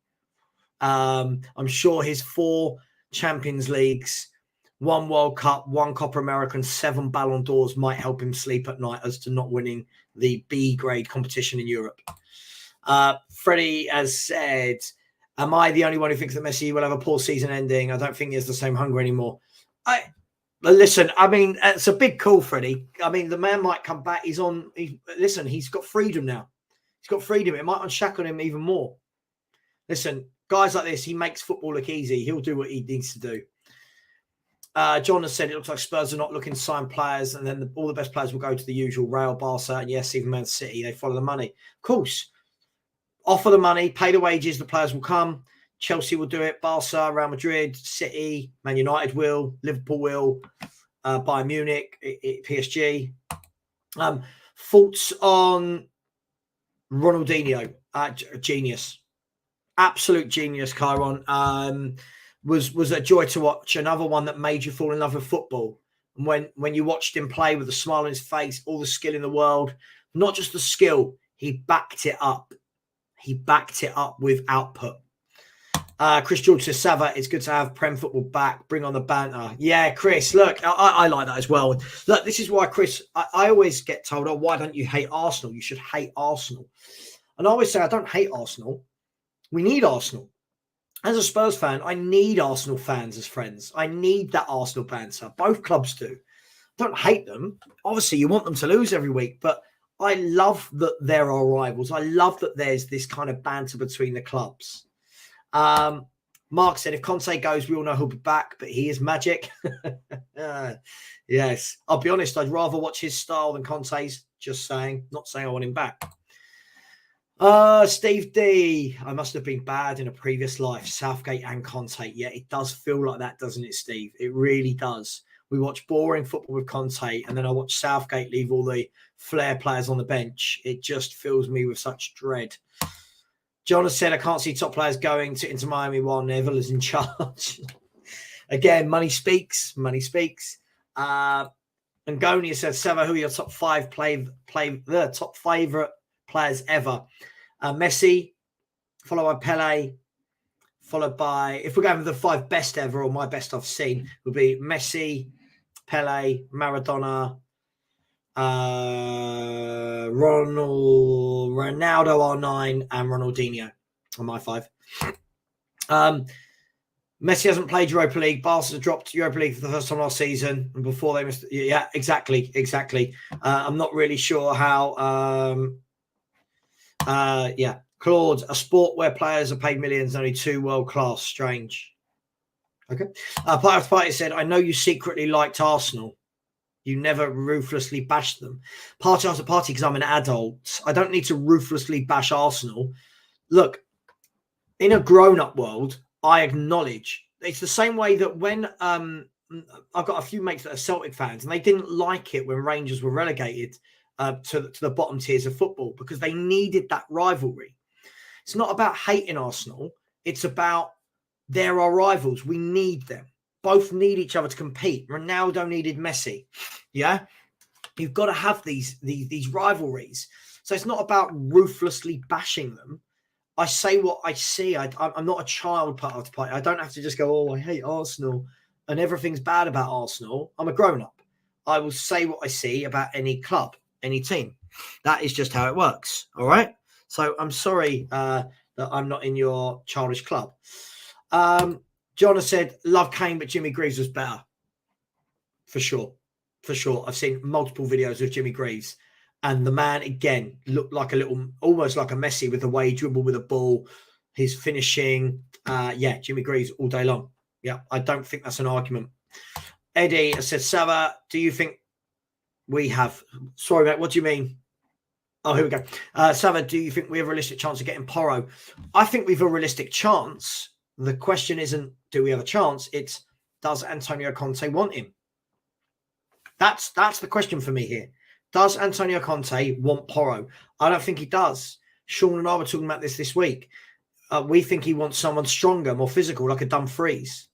I'm sure his 4 Champions Leagues, 1 World Cup, 1 Copa America, and 7 Ballon d'Ors might help him sleep at night as to not winning the B grade competition in Europe. Freddie has said, am I the only one who thinks that Messi will have a poor season ending? I don't think he has the same hunger anymore. Listen, I mean, it's a big call, Freddie. I mean, the man might come back. He's got freedom now. He's got freedom. It might unshackle him even more. Listen, guys like this, he makes football look easy. He'll do what he needs to do. John has said it looks like Spurs are not looking to sign players, and then all the best players will go to the usual Real, Barca, and yes, even Man City. They follow the money. Of course. Offer the money, pay the wages, the players will come. Chelsea will do it. Barca, Real Madrid, City, Man United will. Liverpool will. Bayern Munich, PSG. Thoughts on Ronaldinho? Genius. Absolute genius, Chiron. Was a joy to watch. Another one that made you fall in love with football. And when you watched him play with a smile on his face, all the skill in the world, not just the skill, he backed it up. He backed it up with output. Chris George says, Savva, it's good to have Prem football back. Bring on the banter. Yeah, Chris, look, I like that as well. Look, this is why, Chris, I always get told, oh, why don't you hate Arsenal? You should hate Arsenal. And I always say, I don't hate Arsenal. We need Arsenal. As a Spurs fan, I need Arsenal fans as friends. I need that Arsenal banter. Both clubs do. Don't hate them. Obviously, you want them to lose every week, but I love that there are rivals. I love that there's this kind of banter between the clubs. Mark said, if Conte goes, we all know he'll be back, but he is magic. Yes. I'll be honest, I'd rather watch his style than Conte's. Just saying. Not saying I want him back. Steve D. I must have been bad in a previous life. Southgate and Conte. Yeah, it does feel like that, doesn't it, Steve? It really does. We watch boring football with Conte, and then I watch Southgate leave all the flair players on the bench. It just fills me with such dread. John has said, I can't see top players going to Inter Miami while Neville is in charge. Again, money speaks. Money speaks. And Gonia said, Savva, who are your top 5 the top favourite players ever? Messi, followed by Pele, followed by, if we're going with the 5 best ever, or my best I've seen, would be Messi, Pele, Maradona, Ronaldo R9, and Ronaldinho on my 5. Messi hasn't played Europa League. Barca dropped Europa League for the first time last season, and before they missed. Yeah, exactly. I'm not really sure how. Claude, a sport where players are paid millions, only 2 world class. Strange. Okay. Part of the party said, I know you secretly liked Arsenal. You never ruthlessly bashed them. Party after party, because I'm an adult. I don't need to ruthlessly bash Arsenal. Look, in a grown-up world, I acknowledge it's the same way that when I've got a few mates that are Celtic fans, and they didn't like it when Rangers were relegated to the bottom tiers of football because they needed that rivalry. It's not about hating Arsenal. It's about there are rivals. We need them. Both need each other to compete. Ronaldo needed Messi. Yeah, you've got to have these rivalries. So it's not about ruthlessly bashing them. I say what I see. I'm not a child part of the party. I don't have to just go, oh, I hate Arsenal and everything's bad about Arsenal. I'm a grown-up. I will say what I see about any club, any team. That is just how it works. All right? So I'm sorry that I'm not in your childish club. John has said, love Kane, but Jimmy Greaves was better. for sure. For sure. I've seen multiple videos of Jimmy Greaves, and the man, again, looked like almost like a Messi with the way he dribbled with a ball, his finishing. Jimmy Greaves all day long. Yeah, I don't think that's an argument. Eddie said, Savva, do you think we have... Sorry, mate, what do you mean? Oh, here we go. Savva, do you think we have a realistic chance of getting Porro? I think we've a realistic chance. The question isn't, do we have a chance? It's, does Antonio Conte want him? That's the question for me here. Does Antonio Conte want Porro? I don't think he does. Sean and I were talking about this week. We think he wants someone stronger, more physical, like a Dumfries.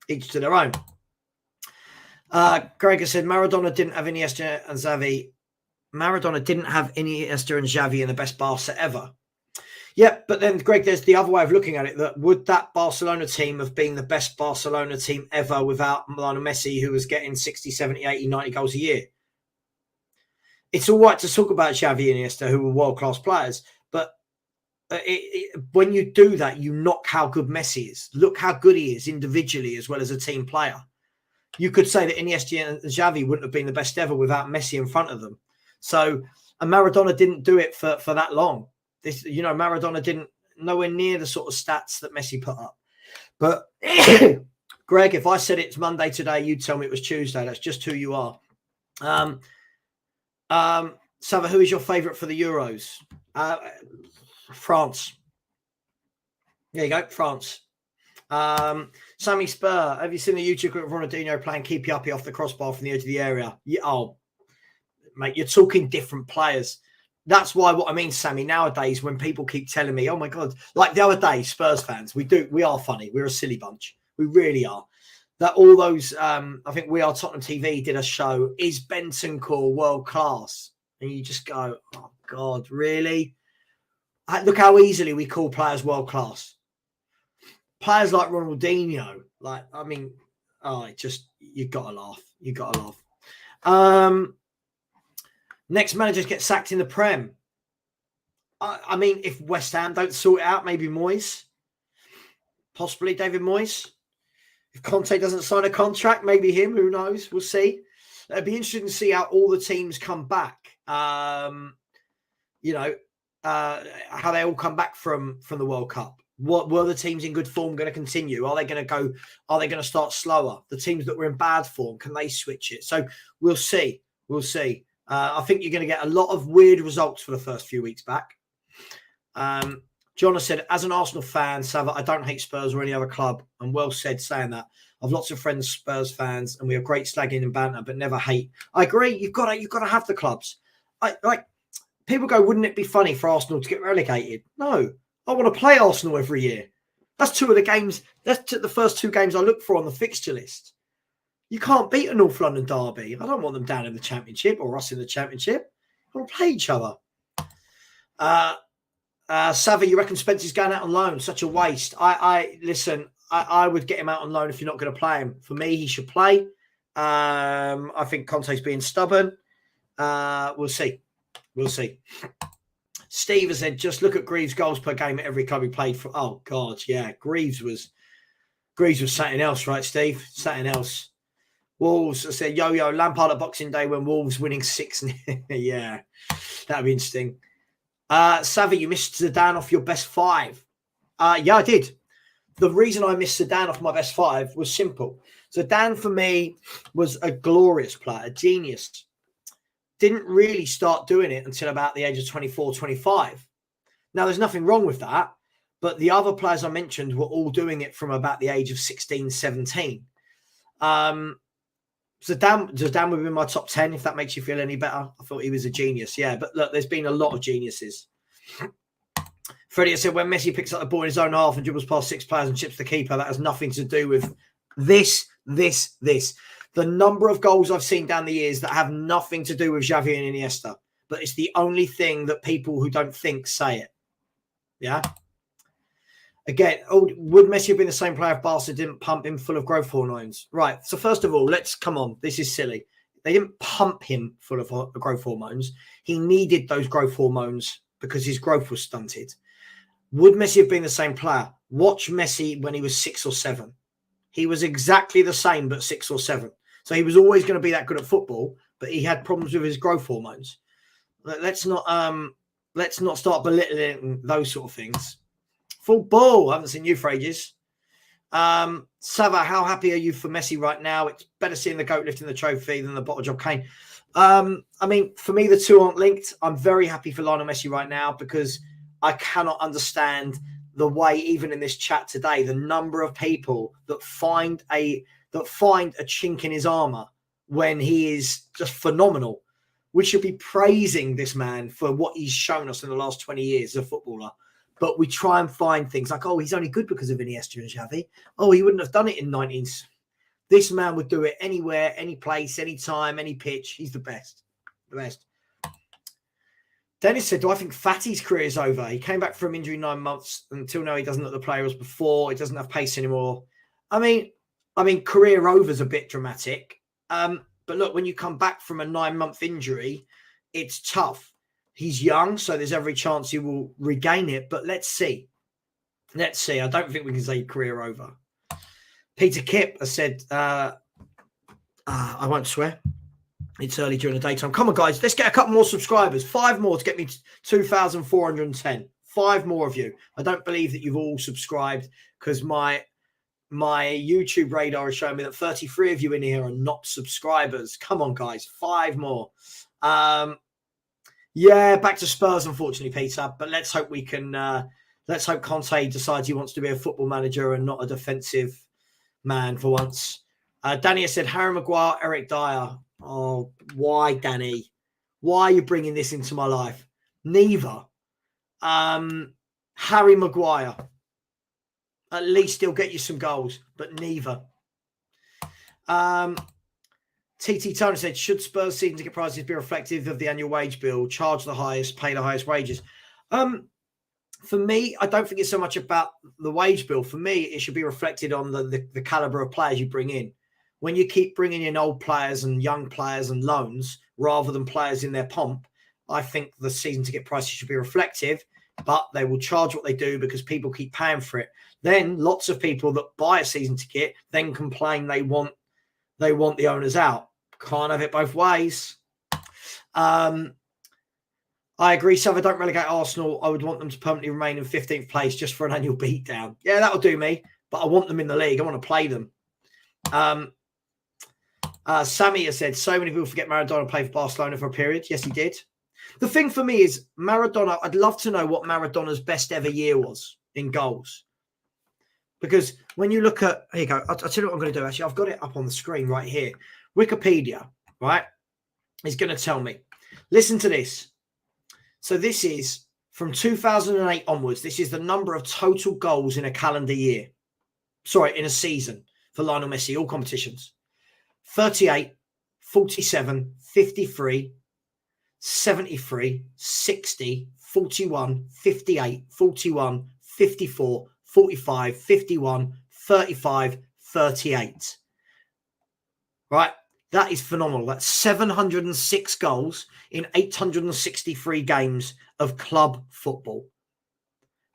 Each to their own. Greg has said Maradona didn't have Iniesta and Xavi. Maradona didn't have Iniesta and Xavi in the best Barca ever. Yeah, but then, Greg, there's the other way of looking at it. That would that Barcelona team have been the best Barcelona team ever without Lionel Messi, who was getting 60, 70, 80, 90 goals a year? It's all right to talk about Xavi and Iniesta, who were world-class players, but when you do that, you knock how good Messi is. Look how good he is individually as well as a team player. You could say that Iniesta and Xavi wouldn't have been the best ever without Messi in front of them. So, and Maradona didn't do it for that long. Maradona didn't nowhere near the sort of stats that Messi put up. But Greg, if I said it's Monday today, you'd tell me it was Tuesday. That's just who you are. Savva, who is your favourite for the Euros? France. There you go, France. Sammy Spur, have you seen the YouTube clip of Ronaldinho playing keepy uppy off the crossbar from the edge of the area? Yeah, oh, mate, you're talking different players. That's why what I mean, Sammy, nowadays when people keep telling me, oh my God, like the other day, Spurs fans, we are funny. We're a silly bunch. We really are. That all those, I think We Are Tottenham TV did a show, is Bentancur world class? And you just go, oh God, really? Look how easily we call players world class. Players like Ronaldinho, you've got to laugh. You've got to laugh. Next managers get sacked in the Prem. I mean, if West Ham don't sort it out, maybe Moyes. Possibly David Moyes. If Conte doesn't sign a contract, maybe him. Who knows? We'll see. It'd be interesting to see how all the teams come back. How they all come back from the World Cup. What were the teams in good form going to continue? Are they going to start slower? The teams that were in bad form, can they switch it? So we'll see. We'll see. I think you're going to get a lot of weird results for the first few weeks back. John has said, as an Arsenal fan, Savva, I don't hate Spurs or any other club. And well said saying that. I've lots of friends, Spurs fans, and we have great slagging and banter, but never hate. I agree. You've got to have the clubs. People go, wouldn't it be funny for Arsenal to get relegated? No. I want to play Arsenal every year. That's two of the games. That's the first two games I look for on the fixture list. You can't beat a North London derby. I don't want them down in the Championship or us in the Championship. I want to play each other. Savva, you reckon Spencer's going out on loan? Such a waste. Listen, I would get him out on loan if you're not going to play him. For me, he should play. I think Conte's being stubborn. We'll see. We'll see. Steve has said, just look at Greaves' goals per game at every club he played for. Oh, God, yeah. Greaves was something else, right, Steve? Something else. Wolves, I said, yo, Lampard at Boxing Day when Wolves winning 6-0. Yeah, that'd be interesting. Savva, you missed Zidane off your best five. Yeah, I did. The reason I missed Zidane off my best five was simple. Zidane, for me, was a glorious player, a genius. Didn't really start doing it until about the age of 24, 25. Now, there's nothing wrong with that, but the other players I mentioned were all doing it from about the age of 16, 17. Zidane would be in my top 10, if that makes you feel any better. I thought he was a genius, yeah. But look, there's been a lot of geniuses. Freddie said, when Messi picks up the ball in his own half and dribbles past six players and chips the keeper, that has nothing to do with this. The number of goals I've seen down the years that have nothing to do with Xavi and Iniesta, but it's the only thing that people who don't think say it. Yeah. Again, would Messi have been the same player if Barca didn't pump him full of growth hormones? Right. So first of all, come on. This is silly. They didn't pump him full of growth hormones. He needed those growth hormones because his growth was stunted. Would Messi have been the same player? Watch Messi when he was 6 or 7. He was exactly the same, but 6 or 7. So he was always going to be that good at football, but he had problems with his growth hormones. Let's not start belittling those sort of things. Football, I haven't seen you for ages. Savva, how happy are you for Messi right now? It's better seeing the GOAT lifting the trophy than the bottle job Kane. I mean, for me, the two aren't linked. I'm very happy for Lionel Messi right now because I cannot understand the way, even in this chat today, the number of people that find a chink in his armor when he is just phenomenal. We should be praising this man for what he's shown us in the last 20 years as a footballer. But we try and find things like, oh, he's only good because of Iniesta and Xavi. Oh, he wouldn't have done it in 19s. This man would do it anywhere, any place, any time, any pitch. He's the best. The best. Dennis said, do I think Fatty's career is over? He came back from injury 9 months. Until now, he doesn't look the player as before. He doesn't have pace anymore. I mean, career over is a bit dramatic. But look, when you come back from a 9-month injury, it's tough. He's young, so there's every chance he will regain it. But let's see. Let's see. I don't think we can say career over. Peter Kipp has said, I won't swear. It's early during the daytime. Come on, guys. Let's get a couple more subscribers. 5 more to get me 2,410. 5 more of you. I don't believe that you've all subscribed because my YouTube radar is showing me that 33 of you in here are not subscribers. Come on, guys. 5 more. Yeah, back to Spurs, unfortunately, Peter. But let's hope we can. Let's hope Conte decides he wants to be a football manager and not a defensive man for once. Danny has said Harry Maguire, Eric Dyer. Oh, why, Danny? Why are you bringing this into my life? Neither. Harry Maguire. At least he'll get you some goals, but neither. TT Tony said, should Spurs season ticket prices be reflective of the annual wage bill? Charge the highest, pay the highest wages. For me, I don't think it's so much about the wage bill. For me, it should be reflected on the caliber of players you bring in. When you keep bringing in old players and young players and loans rather than players in their pomp, I think the season ticket prices should be reflective, but they will charge what they do because people keep paying for it. Then lots of people that buy a season ticket then complain they want the owners out. Can't have it both ways. I agree, Savva, don't relegate Arsenal. I would want them to permanently remain in 15th place just for an annual beatdown. Yeah, that'll do me, but I want them in the league. I want to play them. Sammy has said, so many people forget Maradona played for Barcelona for a period. Yes, he did. The thing for me is Maradona, I'd love to know what Maradona's best ever year was in goals. Because when you look at, here you go, I'll tell you what I'm going to do. Actually, I've got it up on the screen right here. Wikipedia, right, is going to tell me. Listen to this. So this is from 2008 onwards. This is the number of total goals in a calendar year. Sorry, in a season for Lionel Messi, all competitions. 38, 47, 53, 73, 60, 41, 58, 41, 54, 45, 51, 35, 38. Right? That is phenomenal. That's 706 goals in 863 games of club football.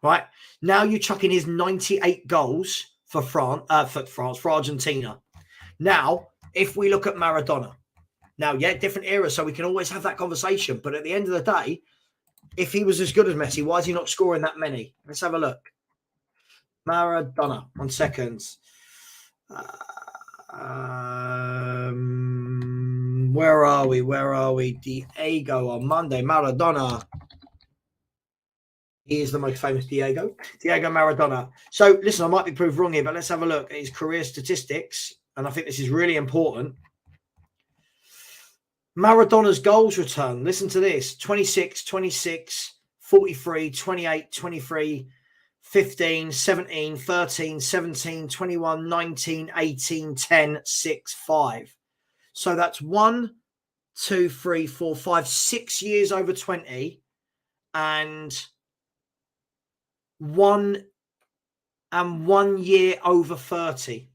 Right? Now you chuck in his 98 goals for for Argentina. Now, if we look at Maradona, now, yeah, different era, so we can always have that conversation. But at the end of the day, if he was as good as Messi, why is he not scoring that many? Let's have a look. Maradona, 1 second. Where are we? Where are we? Diego Armando Maradona. He is the most famous Diego Maradona. So, listen, I might be proved wrong here, but let's have a look at his career statistics. And I think this is really important. Maradona's goals return. Listen to this. 26, 26, 43, 28, 23, 15, 17, 13, 17, 21, 19, 18, 10, 6, 5. So that's 1, 2, 3, 4, 5, 6 years over 20 and 1 year over 30.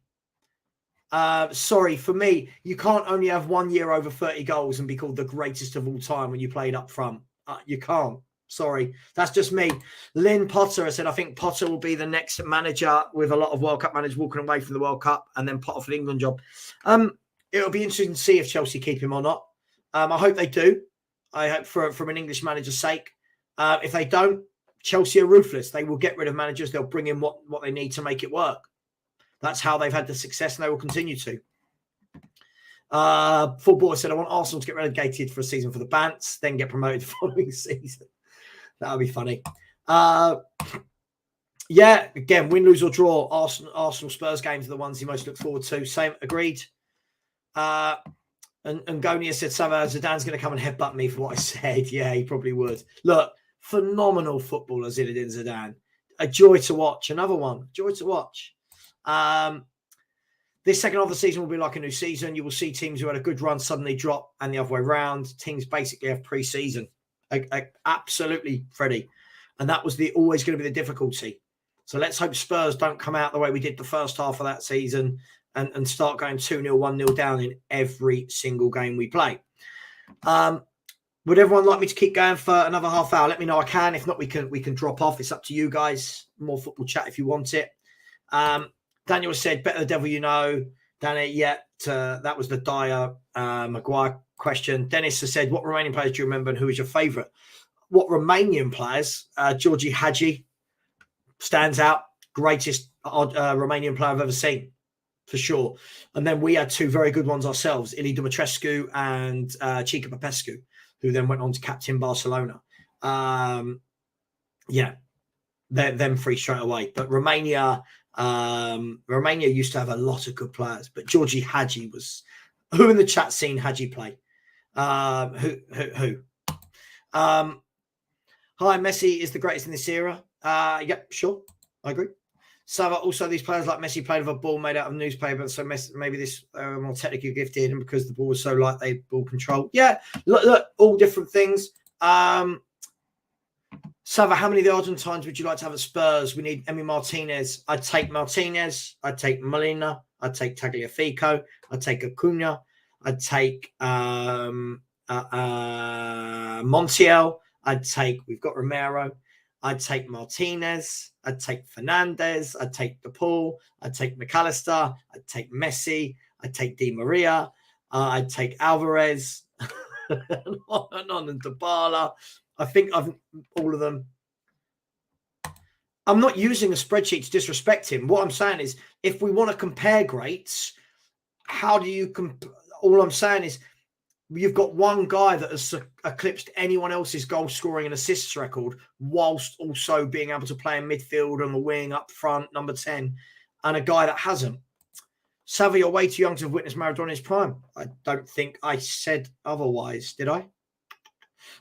Sorry, for me, you can't only have 1 year over 30 goals and be called the greatest of all time when you played up front. You can't. Sorry. That's just me. Lynn Potter has said, I think Potter will be the next manager with a lot of World Cup managers walking away from the World Cup and then Potter for the England job. it'll be interesting to see if Chelsea keep him or not. I hope they do. I hope from an English manager's sake. If they don't, Chelsea are ruthless. They will get rid of managers. They'll bring in what they need to make it work. That's how they've had the success, and they will continue to. Football said, I want Arsenal to get relegated for a season for the Bants, then get promoted the following season. That would be funny. Yeah, again, win, lose or draw. Arsenal Spurs games are the ones you most look forward to. Same, agreed. And Gonia said, Savva, Zidane's going to come and headbutt me for what I said. Yeah, he probably would. Look, phenomenal footballer, Zinedine Zidane. A joy to watch. Another one. Joy to watch. This second half of the season will be like a new season. You will see teams who had a good run suddenly drop and the other way around. Teams basically have pre-season. Absolutely, Freddie. And that was always going to be the difficulty. So let's hope Spurs don't come out the way we did the first half of that season and start going 2-0, 1-0 down in every single game we play. Would everyone like me to keep going for another half hour? Let me know. I can. If not, we can drop off. It's up to you guys. More football chat if you want it. Daniel said, better the devil you know. Danny, that was the Dyer Maguire question. Dennis has said, what Romanian players do you remember and who is your favourite? What Romanian players? Georgi Hagi stands out. Greatest Romanian player I've ever seen, for sure. And then we had two very good ones ourselves, Ili Dumitrescu and Chica Popescu, who then went on to captain Barcelona. Them three straight away. But Romania used to have a lot of good players. But Georgi Hagi was... Who in the chat seen Hagi play? Who? Hi, Messi is the greatest in this era. Yep, sure. I agree. Savva, also these players like Messi played with a ball made out of newspaper, so Messi, maybe this more technically gifted, and because the ball was so light, they ball control. Yeah, look, all different things. Savva, how many of the Argentines would you like to have at Spurs? We need Emi Martinez. I'd take Martinez. I'd take Molina. I'd take Tagliafico. I'd take Acuna. I'd take Montiel. We've got Romero. I'd take Martinez. I'd take Fernandez. I'd take DePaul. I'd take McAllister. I'd take Messi. I'd take Di Maria. I'd take Alvarez. and on and Dybala. I think I've all of them. I'm not using a spreadsheet to disrespect him. What I'm saying is, if we want to compare greats, how do you all I'm saying is, you've got one guy that has eclipsed anyone else's goal scoring and assists record, whilst also being able to play in midfield on the wing, up front, number 10, and a guy that hasn't. Savva, you're way too young to have witnessed Maradona's prime. I don't think I said otherwise, did I?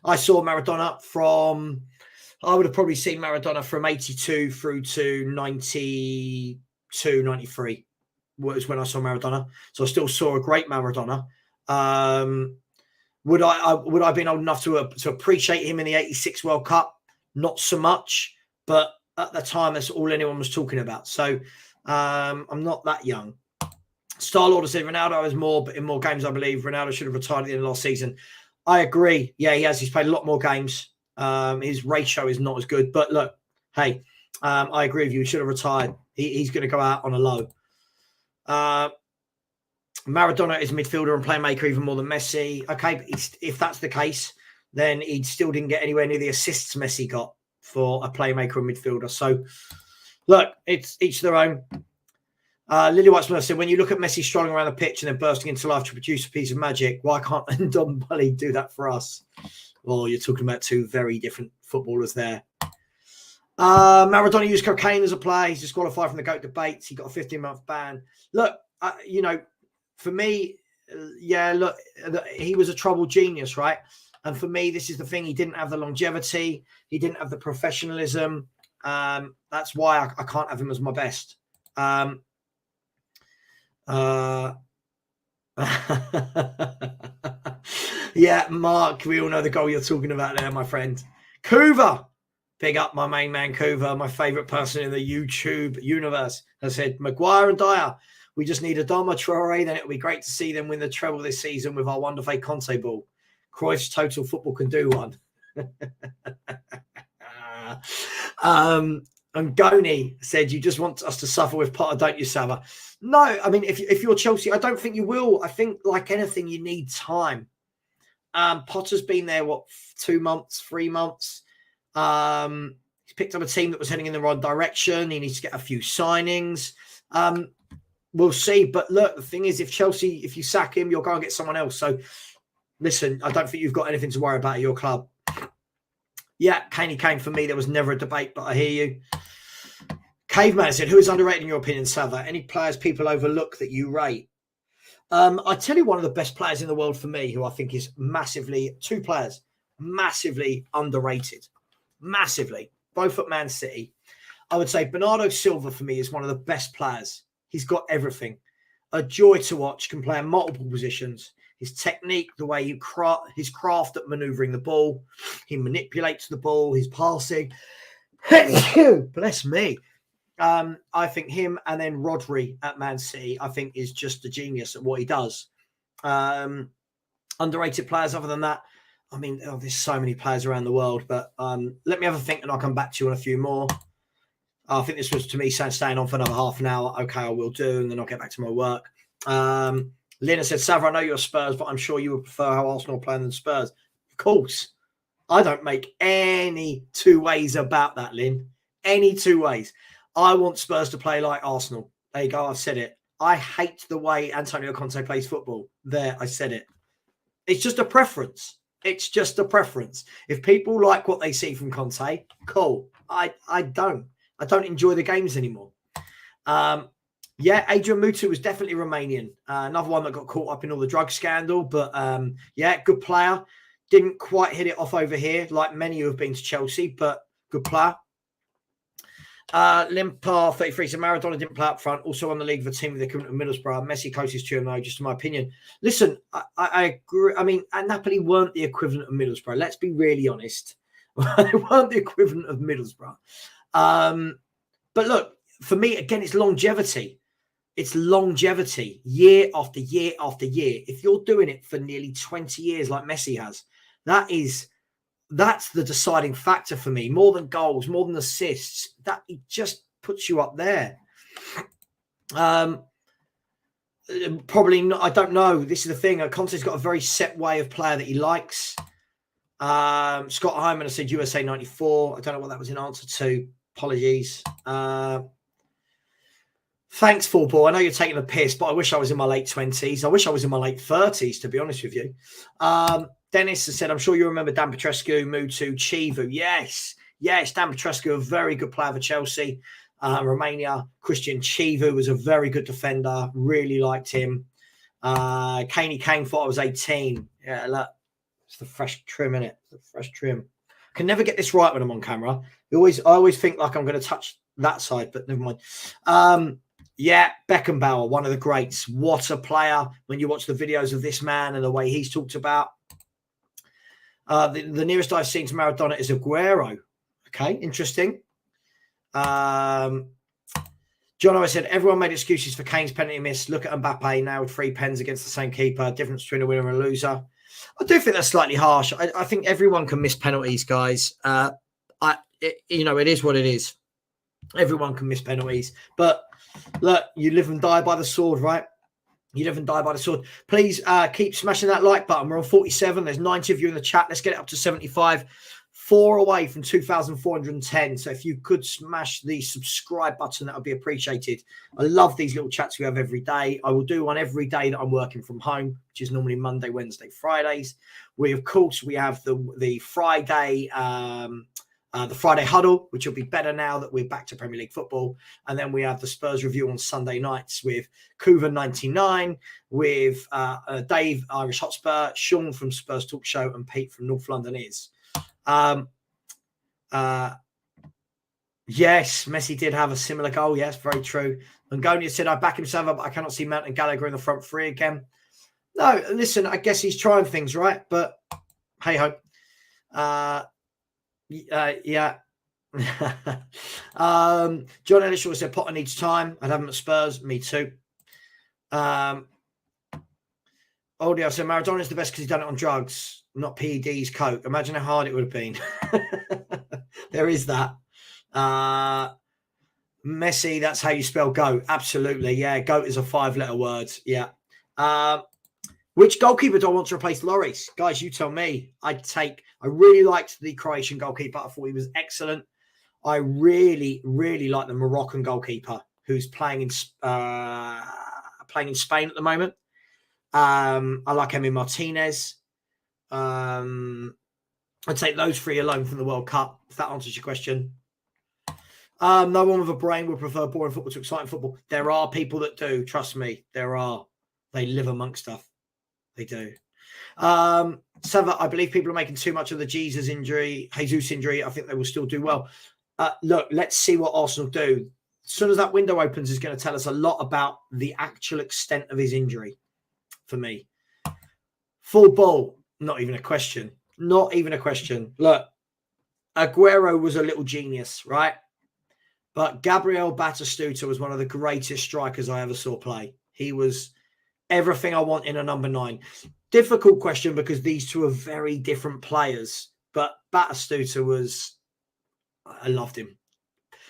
I saw Maradona I would have probably seen Maradona from 82 through to 92, 93 was when I saw Maradona. So I still saw a great Maradona. Would I have been old enough to appreciate him in the 86 World Cup? Not so much, but at the time, that's all anyone was talking about. So I'm not that young. Star-Lord said Ronaldo has more, but in more games, I believe. Ronaldo should have retired at the end of last season. I agree. Yeah, he has. He's played a lot more games. His ratio is not as good. But look, hey, I agree with you. He should have retired. He's going to go out on a low. Maradona is a midfielder and playmaker even more than Messi. Okay, but if that's the case, then he still didn't get anywhere near the assists Messi got for a playmaker and midfielder. So, look, it's each their own. Lily White said, when you look at Messi strolling around the pitch and then bursting into life to produce a piece of magic, why can't Ndombele do that for us? Well, you're talking about two very different footballers there. Maradona used cocaine as a play. He's disqualified from the GOAT debates. He got a 15-month ban. Look, for me, look, he was a troubled genius, right? And for me, this is the thing. He didn't have the longevity. He didn't have the professionalism. That's why I can't have him as my best. Yeah, Mark, we all know the goal you're talking about there, my friend. Kuva, big up my main man, Kuva, my favourite person in the YouTube universe, has said, Maguire and Dyer, we just need Adama Traore, then it'll be great to see them win the treble this season with our wonderful Conte ball. Cruyff's total football can do one. And Goni said, you just want us to suffer with Potter, don't you, Savva? No, I mean, if you're Chelsea, I don't think you will. I think, like anything, you need time. Potter's been there, 2 months, 3 months. He's picked up a team that was heading in the right direction. He needs to get a few signings. We'll see. But look, the thing is, if you sack him, you'll go and get someone else. So listen, I don't think you've got anything to worry about at your club. Yeah, Kane for me. There was never a debate, but I hear you. Caveman said, who is underrated in your opinion, Savva? Any players people overlook that you rate? I tell you, one of the best players in the world for me, who I think is two players, massively underrated. Massively. Both at Man City. I would say Bernardo Silva for me is one of the best players. He's got everything. A joy to watch, can play in multiple positions. His technique, the way his craft at manoeuvring the ball, he manipulates the ball, his passing. Bless me. I think him and then Rodri at Man City, I think is just a genius at what he does. Underrated players other than that. I mean, there's so many players around the world, but let me have a think and I'll come back to you on a few more. I think this was to me staying on for another half an hour. Okay, I will do, and then I'll get back to my work. Lina said, Savva, I know you're Spurs, but I'm sure you would prefer how Arsenal play than Spurs. Of course. I don't make any two ways about that, Lynn. Any two ways. I want Spurs to play like Arsenal. There you go. I've said it. I hate the way Antonio Conte plays football. There, I said it. It's just a preference. It's just a preference. If people like what they see from Conte, cool. I don't. I don't enjoy the games anymore. Yeah, Adrian Mutu was definitely Romanian. Another one that got caught up in all the drug scandal. But yeah, good player. Didn't quite hit it off over here like many who have been to Chelsea, but good player. Limpar 33 said Maradona didn't play up front. Also won the league with a team with the equivalent of Middlesbrough. Messi closest to him, though, just in my opinion. Listen, I agree. I mean, Napoli weren't the equivalent of Middlesbrough. Let's be really honest. They weren't the equivalent of Middlesbrough. But look, for me, again, it's longevity. It's longevity, year after year after year. If you're doing it for nearly 20 years like Messi has, that's the deciding factor for me. More than goals, more than assists. That it just puts you up there. Probably not. I don't know. This is the thing. Conte's got a very set way of player that he likes. Scott Hyman said USA 94. I don't know what that was in answer to. Apologies. Thanks, Full Ball. I know you're taking a piss, but I wish I was in my late 20s. I wish I was in my late 30s, to be honest with you. Dennis has said, I'm sure you remember Dan Petrescu, Mutu, Chivu. Yes, Dan Petrescu, a very good player for Chelsea. Romania, Christian Chivu was a very good defender. Really liked him. Kane thought I was 18. Yeah, look, it's the fresh trim, innit? The fresh trim. I can never get this right when I'm on camera. I always think like I'm going to touch that side, but never mind. Yeah, Beckenbauer, one of the greats. What a player when you watch the videos of this man and the way he's talked about. The nearest I've seen to Maradona is Aguero. Okay, interesting. John I said, everyone made excuses for Kane's penalty miss. Look at Mbappe, nailed 3 pens against the same keeper. Difference between a winner and a loser. I do think that's slightly harsh. I think everyone can miss penalties, guys. It is what it is. Everyone can miss penalties. But look, you live and die by the sword, right? You live and die by the sword. Please keep smashing that like button. We're on 47. There's 90 of you in the chat. Let's get it up to 75. 4 away from 2,410. So if you could smash the subscribe button, that would be appreciated. I love these little chats we have every day. I will do one every day that I'm working from home, which is normally Monday, Wednesday, Fridays. We have the Friday the Friday huddle, which will be better now that we're back to Premier League football. And then we have the Spurs review on Sunday nights with Kuva99, with Dave, Irish Hotspur, Sean from Spurs Talk Show, and Pete from North London Is. Yes, Messi did have a similar goal. Yes, very true. Angonia said, I back him, Savva, but I cannot see Mount and Gallagher in the front three again. No, listen, I guess he's trying things, right? But hey-ho. Yeah. John Ellishaw said Potter needs time. I'd have him at Spurs. Me too. Odio said Maradona is the best because he's done it on drugs, not PEDs, coke. Imagine how hard it would have been. There is that. Messi, that's how you spell GOAT. Absolutely. Yeah, GOAT is a 5-letter word. Yeah. Which goalkeeper do I want to replace Lloris? Guys, you tell me. I really liked the Croatian goalkeeper. I thought he was excellent. I really, really like the Moroccan goalkeeper who's playing in Spain at the moment. I like Emi Martinez. I'd take those 3 alone from the World Cup, if that answers your question. No one with a brain would prefer boring football to exciting football. There are people that do. Trust me, there are. They live amongst stuff. They do. Savva, I believe people are making too much of the Jesus injury. I think they will still do well. Look, let's see what Arsenal do. As soon as that window opens, it's going to tell us a lot about the actual extent of his injury for me. Full ball, not even a question. Not even a question. Look, Aguero was a little genius, right? But Gabriel Batistuta was one of the greatest strikers I ever saw play. He was everything I want in a number 9. Difficult question because these two are very different players. But Batistuta was... I loved him.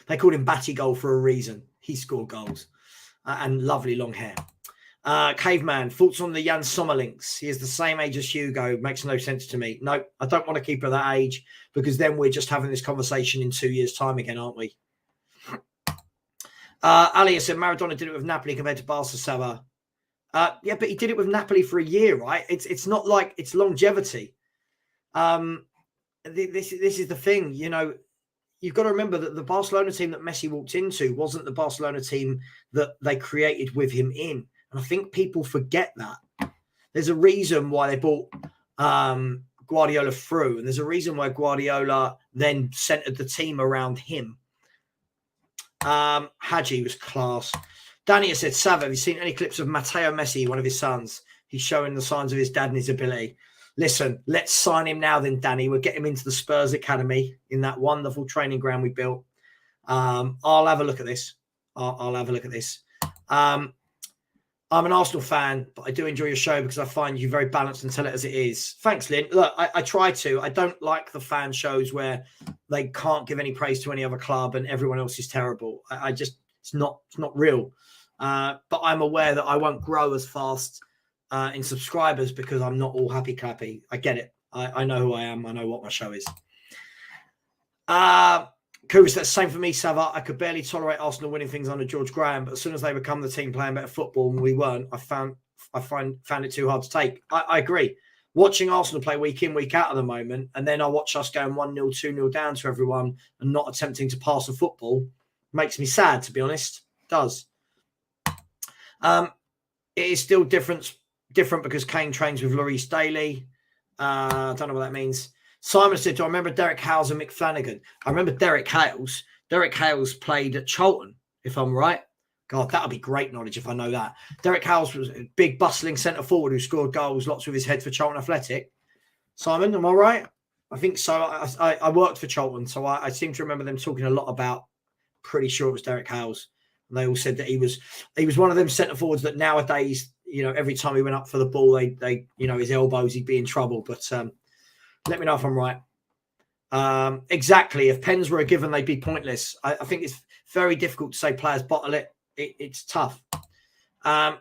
They called him Batty Goal for a reason. He scored goals. And lovely long hair. Caveman, thoughts on the Jan Sommerlinks? He is the same age as Hugo. Makes no sense to me. No, I don't want to keep her that age because then we're just having this conversation in 2 years' time again, aren't we? Ali said Maradona did it with Napoli compared to Barca. Savva. Yeah, but he did it with Napoli for a year, right? It's not like it's longevity. This is the thing, you know. You've got to remember that the Barcelona team that Messi walked into wasn't the Barcelona team that they created with him in. And I think people forget that. There's a reason why they bought Guardiola through, and there's a reason why Guardiola then centered the team around him. Hadji was class. Danny has said, Savva, have you seen any clips of Matteo Messi, one of his sons? He's showing the signs of his dad and his ability. Listen, let's sign him now then, Danny. We'll get him into the Spurs Academy in that wonderful training ground we built. I'll have a look at this. I'll have a look at this. I'm an Arsenal fan, but I do enjoy your show because I find you very balanced and tell it as it is. Thanks, Lynn. Look, I try to. I don't like the fan shows where they can't give any praise to any other club and everyone else is terrible. I just, it's not real. But I'm aware that I won't grow as fast in subscribers because I'm not all happy clappy. I get it. I know who I am. I know what my show is. Kouris, that's the same for me, Savva. I could barely tolerate Arsenal winning things under George Graham, but as soon as they become the team playing better football and we weren't, I found it too hard to take. I agree. Watching Arsenal play week in, week out at the moment, and then I watch us going 1-0, 2-0 down to everyone and not attempting to pass the football makes me sad, to be honest. It does. It is still different because Kane trains with Lloris daily. I don't know what that means. Simon said, do I remember Derek Hales and Mick Flanagan? I remember Derek Hales. Derek Hales played at Charlton, if I'm right. God, that would be great knowledge if I know that. Derek Hales was a big, bustling centre forward who scored goals, lots with his head for Charlton Athletic. Simon, am I right? I think so. I worked for Charlton, so I seem to remember them talking a lot about, pretty sure it was Derek Hales. And they all said that he was one of them centre forwards that nowadays, you know, every time he went up for the ball, they you know, his elbows, he'd be in trouble. But let me know if I'm right. Exactly. If pens were a given, they'd be pointless. I think it's very difficult to say players bottle it. It's tough. Yeah,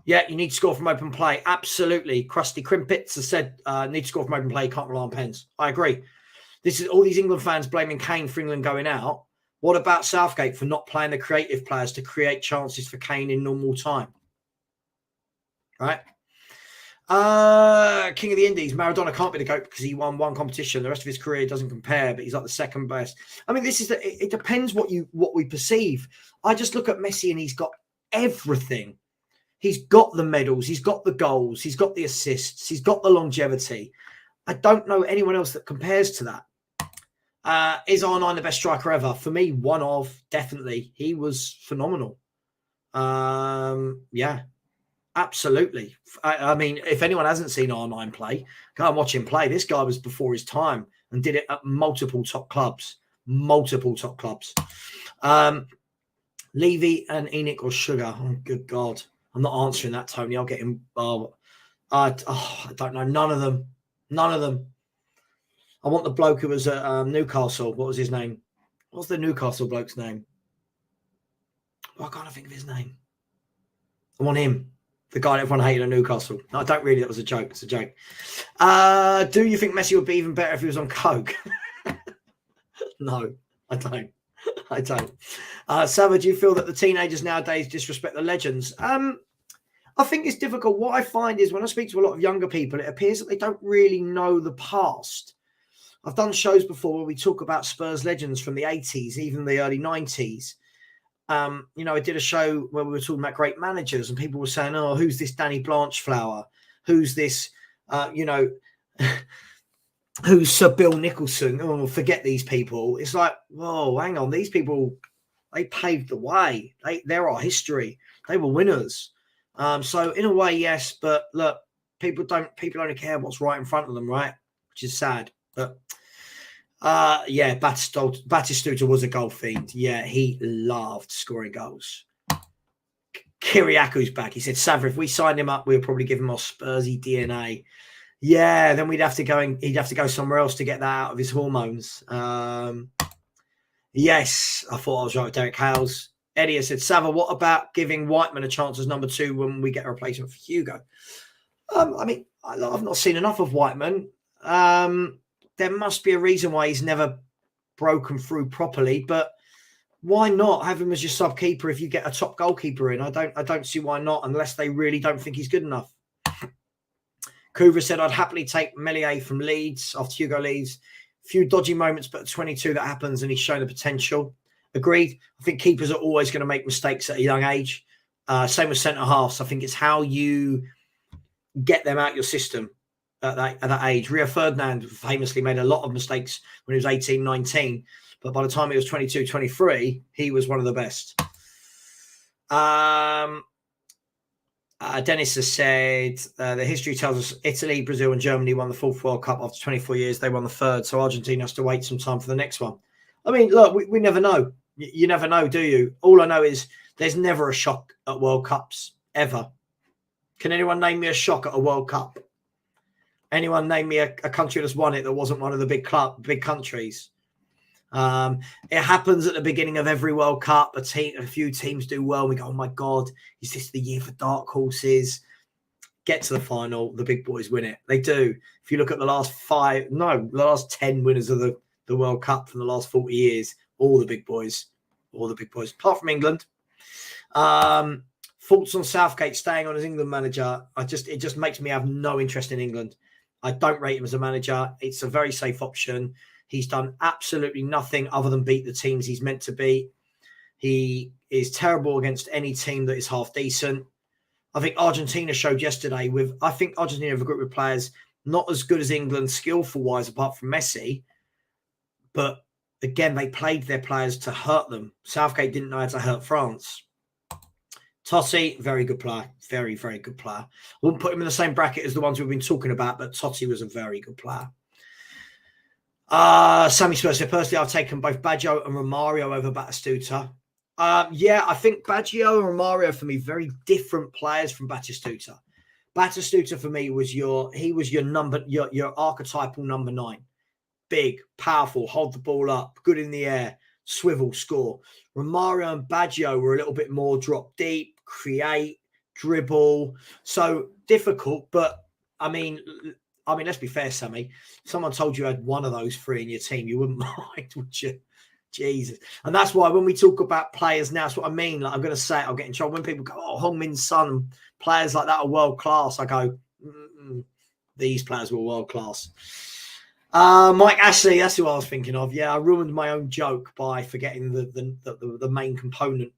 you need to score from open play. Absolutely. Krusty Crimpets has said need to score from open play. You can't rely on pens. I agree. This is all these England fans blaming Kane for England going out. What about Southgate for not playing the creative players to create chances for Kane in normal time? Right? King of the Indies, Maradona can't be the GOAT because he won one competition. The rest of his career doesn't compare, but he's like the second best. I mean, this is it depends what we perceive. I just look at Messi and he's got everything. He's got the medals, he's got the goals, he's got the assists, he's got the longevity. I don't know anyone else that compares to that. Is R9 the best striker ever? For me, one of, definitely. He was phenomenal. Yeah. Absolutely. I mean, if anyone hasn't seen R9 play, go and watch him play. This guy was before his time and did it at multiple top clubs. Levy and Enoch or Sugar? Oh, good God. I'm not answering that, Tony. I'll get him. I don't know. None of them. I want the bloke who was at Newcastle. What was his name? What's the Newcastle bloke's name? Why can't I think of his name? I want him. The guy that everyone hated at Newcastle. No, I don't really. That was a joke. It's a joke. Do you think Messi would be even better if he was on coke? No, I don't. I don't. Savva, do you feel that the teenagers nowadays disrespect the legends? I think it's difficult. What I find is when I speak to a lot of younger people, it appears that they don't really know the past. I've done shows before where we talk about Spurs legends from the 80s, even the early 90s. I did a show where we were talking about great managers and people were saying, oh, who's this Danny Blanchflower? Who's this, who's Sir Bill Nicholson? Oh, forget these people. It's like, whoa, hang on. These people, they paved the way. They're our history. They were winners. So in a way, yes, but look, people only care what's right in front of them, right? Which is sad. But Batistuta was a goal fiend. Yeah, he loved scoring goals. Kiriaku's back. He said, Savva, if we signed him up, we'll probably give him our Spursy DNA. Yeah, then he'd have to go somewhere else to get that out of his hormones. Yes, I thought I was right with Derek Hales. Eddie has said, Savva, what about giving Whiteman a chance as number 2 when we get a replacement for Hugo? I've not seen enough of Whiteman. There must be a reason why he's never broken through properly, but why not have him as your sub keeper if you get a top goalkeeper in? I don't see why not, unless they really don't think he's good enough. Kuvra said, I'd happily take Meslier from Leeds after Hugo leaves. Few dodgy moments, but at 22 that happens and he's shown the potential. Agreed. I think keepers are always going to make mistakes at a young age. Same with centre-halves. I think it's how you get them out your system at that age. Rio Ferdinand famously made a lot of mistakes when he was 18, 19. But by the time he was 22, 23, he was one of the best. Dennis has said, the history tells us Italy, Brazil and Germany won the 4th World Cup after 24 years. They won the 3rd. So Argentina has to wait some time for the next one. I mean, look, we never know. You never know, do you? All I know is there's never a shock at World Cups, ever. Can anyone name me a shock at a World Cup? Anyone name me a country that's won it that wasn't one of the big countries? It happens at the beginning of every World Cup. A few teams do well. We go, oh my God, is this the year for dark horses? Get to the final, the big boys win it. They do. If you look at the last 10 winners of the World Cup from the last 40 years, all the big boys, apart from England. Thoughts on Southgate staying on as England manager? It just makes me have no interest in England. I don't rate him as a manager. It's a very safe option. He's done absolutely nothing other than beat the teams he's meant to beat. He is terrible against any team that is half decent. I think Argentina showed yesterday I think Argentina have a group of players not as good as England skillful wise, apart from Messi. But again, they played their players to hurt them. Southgate didn't know how to hurt France. Totti, very good player. Very, very good player. I wouldn't put him in the same bracket as the ones we've been talking about, but Totti was a very good player. Sammy Spurs said, personally, I've taken both Baggio and Romario over Batistuta. I think Baggio and Romario, for me, very different players from Batistuta. Batistuta, for me, was your archetypal number 9. Big, powerful, hold the ball up, good in the air, swivel, score. Romario and Baggio were a little bit more drop deep, create, dribble. So difficult, but I mean, let's be fair, Sammy. If someone told you had one of those 3 in your team, you wouldn't mind, would you? Jesus. And that's why when we talk about players now, that's what I mean. Like, I'm going to say it, I'll get in trouble. When people go, oh, Hong-Min Son, players like that are world class, I go, these players were world class. Mike Ashley, that's who I was thinking of. Yeah, I ruined my own joke by forgetting the main component.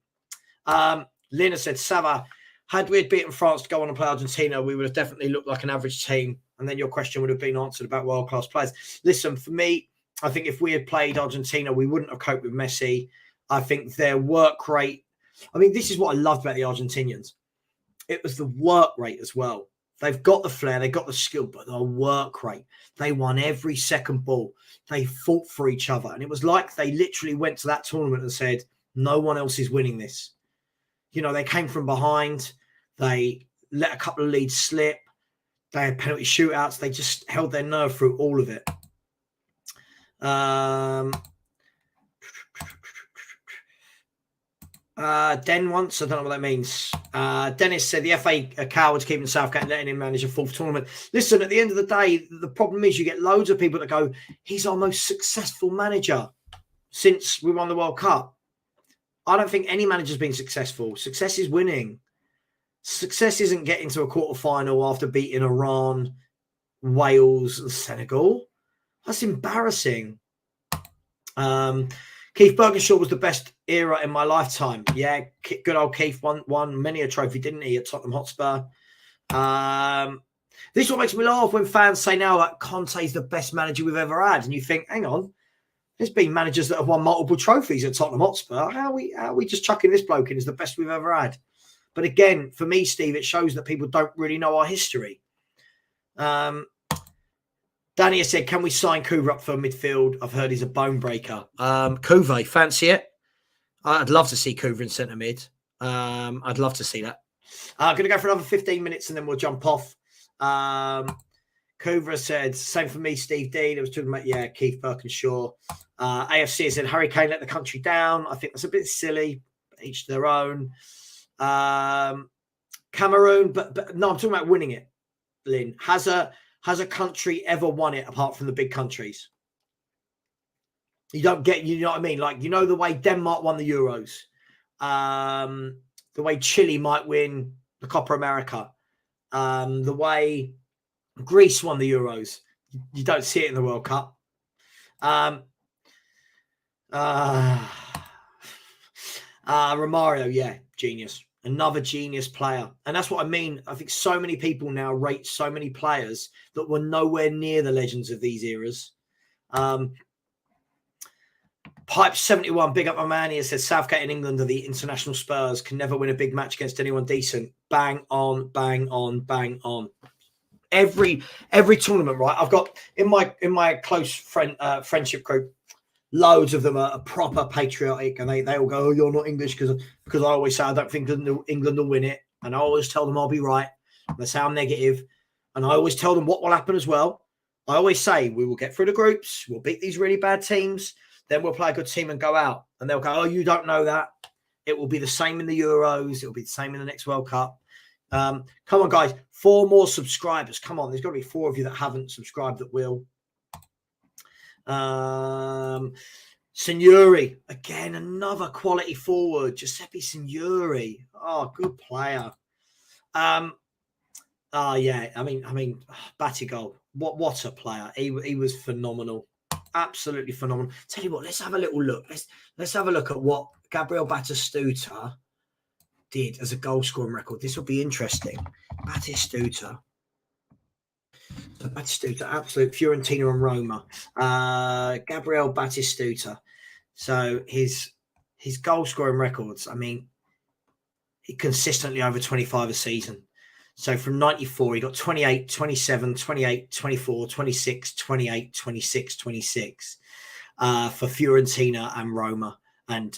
Lena said, Savva, had we had beaten France to go on and play Argentina, we would have definitely looked like an average team. And then your question would have been answered about world-class players. Listen, for me, I think if we had played Argentina, we wouldn't have coped with Messi. I think their work rate... I mean, this is what I loved about the Argentinians. It was the work rate as well. They've got the flair, they've got the skill, but the work rate. They won every second ball. They fought for each other. And it was like they literally went to that tournament and said, no one else is winning this. You know, they came from behind. They let a couple of leads slip. They had penalty shootouts. They just held their nerve through all of it. Den once, I don't know what that means. Dennis said the FA are cowards keeping Southgate and letting him manage a fourth tournament. Listen, at the end of the day, the problem is you get loads of people that go, he's our most successful manager since we won the World Cup. I don't think any manager's been successful. Success is winning. Success isn't getting to a quarter-final after beating Iran, Wales and Senegal. That's embarrassing. Keith Bergenshaw was the best era in my lifetime. Yeah, good old Keith won many a trophy, didn't he, at Tottenham Hotspur? This is what makes me laugh when fans say now that Conte's the best manager we've ever had. And you think, hang on, there's been managers that have won multiple trophies at Tottenham Hotspur. How are we just chucking this bloke in as the best we've ever had? But again, for me, Steve, it shows that people don't really know our history. Danny has said, can we sign Kuva up for midfield? I've heard he's a bone breaker. Kuva, fancy it? I'd love to see Kuva in centre mid. I'd love to see that. I'm going to go for another 15 minutes and then we'll jump off. Kuva said, same for me, Steve Dean. I was talking about, Keith Bergenshaw. AFC said, Harry Kane let the country down. I think that's a bit silly. Each to their own. Cameroon, but no, I'm talking about winning it, Lynn. Has a country ever won it apart from the big countries? You don't get, you know what I mean? Like, you know, the way Denmark won the Euros, the way Chile might win the Copa America, the way Greece won the Euros. You don't see it in the World Cup. Romario, genius. Another genius player. And that's what I mean. I think so many people now rate so many players that were nowhere near the legends of these eras. Pipe 71, big up my man. He says Southgate in England are the international Spurs, can never win a big match against anyone decent. Bang on, bang on, bang on. Every tournament, right? I've got in my close friendship group, loads of them are proper patriotic, and they all go, "Oh, you're not English," because I always say I don't think England will win it, and I always tell them I'll be right. They sound negative, and I always tell them what will happen as well. I always say we will get through the groups, we'll beat these really bad teams, then we'll play a good team and go out. And they'll go, "Oh, you don't know that. It will be the same in the Euros. It will be the same in the next World Cup." Come on, guys, 4 more subscribers. Come on, there's got to be 4 of you that haven't subscribed that will. Signori, again, another quality forward. Giuseppe Signori. Oh, good player. I mean, Batigol. What a player. He was phenomenal. Absolutely phenomenal. Tell you what, let's have a little look. Let's have a look at what Gabriel Batistuta did as a goal scoring record. This will be interesting. Batistuta, absolute Fiorentina and Roma. Gabriel Batistuta. So his goal scoring records, I mean, he consistently over 25 a season. So from 94, he got 28, 27, 28, 24, 26, 28, 26, 26 for Fiorentina and Roma. And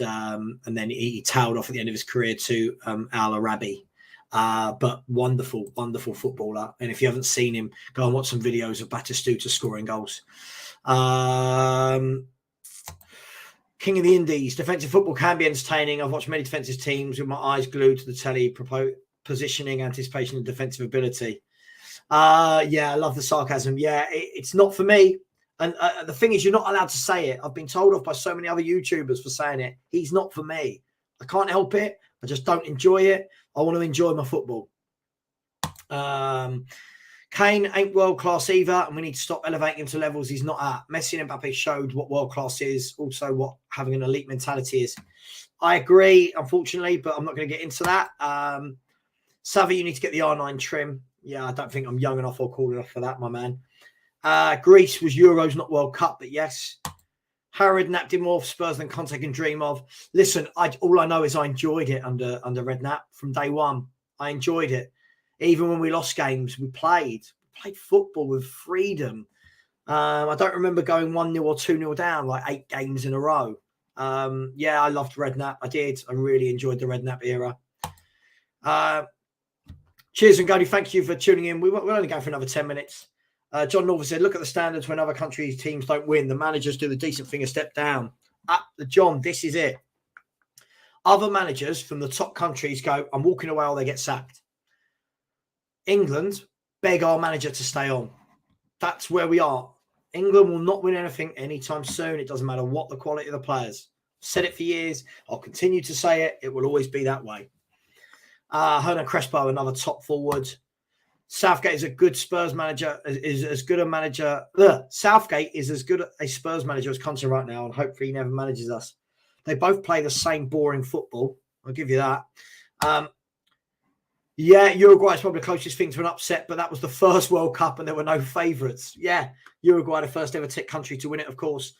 then he tailed off at the end of his career to Al Arabi. But wonderful footballer. And if you haven't seen him, go and watch some videos of Batistuta scoring goals. King of the Indies. Defensive football can be entertaining. I've watched many defensive teams with my eyes glued to the telly, positioning, anticipation, and defensive ability. I love the sarcasm. Yeah, it's not for me. And the thing is, you're not allowed to say it. I've been told off by so many other YouTubers for saying it. He's not for me. I can't help it. I just don't enjoy it. I want to enjoy my football. Kane ain't world-class either, and we need to stop elevating him to levels he's not at. Messi and Mbappe showed what world-class is, also what having an elite mentality is. I agree, unfortunately, but I'm not going to get into that. Savva, you need to get the R9 trim. Yeah, I don't think I'm young enough or cool enough for that, my man. Greece was Euros, not World Cup, but yes. Harrod napped him more for Spurs than Conte can dream of. Listen, all I know is I enjoyed it under Redknapp from day one. I enjoyed it. Even when we lost games, we played football with freedom. I don't remember going 1-0 or 2-0 down like 8 games in a row. I loved Redknapp. I did. I really enjoyed the Redknapp era. Cheers and Gody. Thank you for tuning in. We're only going for another 10 minutes. John Norfolk said, look at the standards when other countries' teams don't win. The managers do the decent thing a step down. John, this is it. Other managers from the top countries go, I'm walking away or they get sacked. England beg our manager to stay on. That's where we are. England will not win anything anytime soon. It doesn't matter what the quality of the players. I've said it for years. I'll continue to say it. It will always be that way. Hernan Crespo, another top forward. Southgate is a good Spurs manager, is as good a manager. Southgate is as good a Spurs manager as Conte right now, and hopefully he never manages us. They both play the same boring football. I'll give you that. Yeah, Uruguay is probably the closest thing to an upset, but that was the first World Cup and there were no favourites. Yeah, Uruguay, the first ever tech country to win it, of course.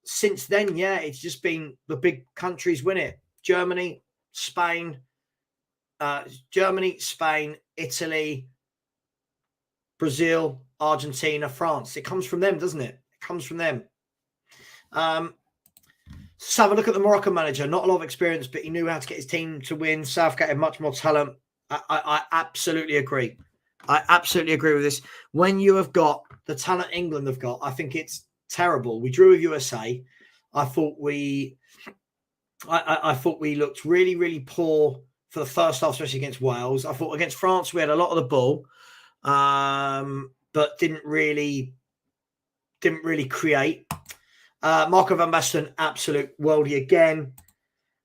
Since then, yeah, it's just been the big countries win it. Germany, Spain, Italy, Brazil, Argentina, France. It comes from them, doesn't it? It comes from them. Let's have a look at the Moroccan manager. Not a lot of experience, but he knew how to get his team to win. Southgate had much more talent. I absolutely agree. I absolutely agree with this. When you have got the talent England have got, I think it's terrible. We drew with USA. I thought we looked really, really poor for the first half, especially against Wales. I thought against France we had a lot of the ball, but didn't really create. Marco van Basten, absolute worldie again.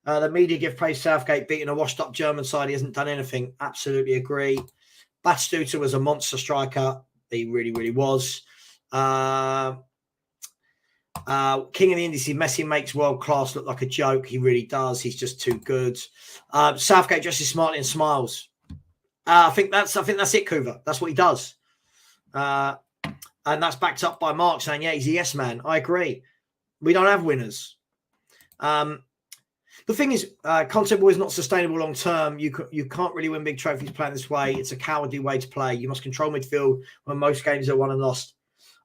The media give praise Southgate beating a washed-up German side. He hasn't done anything. Absolutely agree. Batistuta was a monster striker. He really, really was. King of the Indies, Messi makes world class look like a joke. He really does. He's just too good. Southgate dresses smartly and smiles. I think that's it, Coover. That's what he does. And that's backed up by Mark saying, yeah, he's a yes man. I agree. We don't have winners. The thing is, content ball is not sustainable long term. You can't really win big trophies playing this way. It's a cowardly way to play. You must control midfield when most games are won and lost.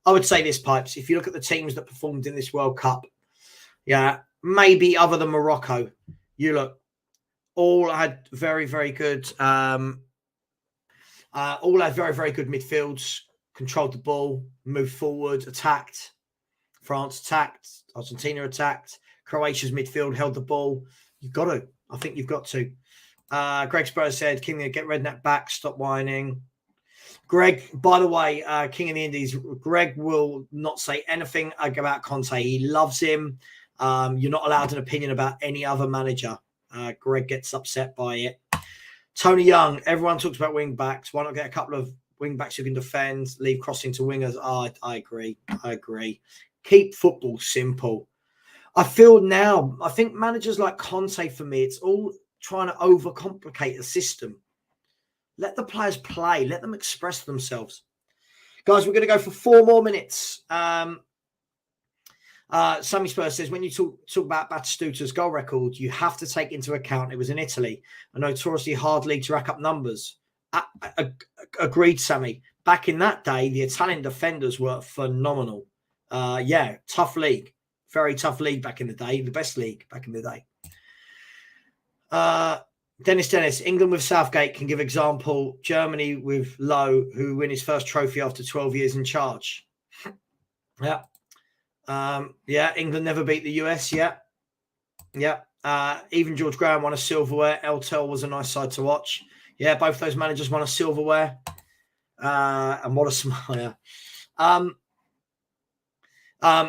I would say this, Pipes. If you look at the teams that performed in this World Cup, yeah, maybe other than Morocco, you look, all had very, very good. All had very, very good midfields. Controlled the ball, moved forward, attacked. France attacked. Argentina attacked. Croatia's midfield held the ball. You've got to. I think you've got to. Greg Spurs said, King, get Redknapp back. Stop whining. Greg, by the way, King of the Indies, Greg will not say anything about Conte. He loves him. You're not allowed an opinion about any other manager. Greg gets upset by it. Tony Young, everyone talks about wing backs. Why not get a couple of wing backs who can defend, leave crossing to wingers? I agree. Keep football simple. I think managers like Conte, for me, it's all trying to overcomplicate the system. Let the players play. Let them express themselves. Guys, we're going to go for 4 more minutes. Sammy Spurs says, when you talk about Batistuta's goal record, you have to take into account it was in Italy, a notoriously hard league to rack up numbers. Agreed, Sammy. Back in that day, the Italian defenders were phenomenal. Tough league. Very tough league back in the day. The best league back in the day. Dennis, England with Southgate can give example. Germany with Lowe, who win his first trophy after 12 years in charge. Yeah. England never beat the US. Yeah. Even George Graham won a silverware. Eltel was a nice side to watch. Yeah, both those managers won a silverware. And what a smile.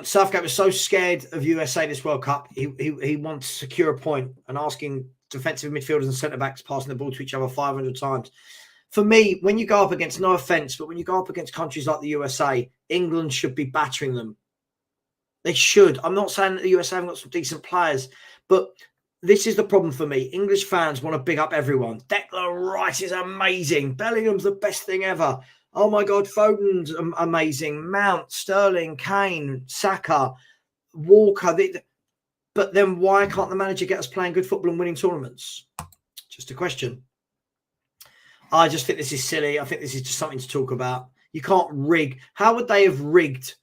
Southgate was so scared of USA this World Cup, he wants to secure a point and asking defensive midfielders and centre-backs passing the ball to each other 500 times. For me, when you go up against, no offence, but when you go up against countries like the USA, England should be battering them. They should. I'm not saying that the USA haven't got some decent players, but this is the problem for me. English fans want to big up everyone. Declan Rice is amazing. Bellingham's the best thing ever. Oh my God, Foden's amazing. Mount, Sterling, Kane, Saka, Walker. But then why can't the manager get us playing good football and winning tournaments? Just a question. I just think this is silly. I think this is just something to talk about. You can't rig. How would they have rigged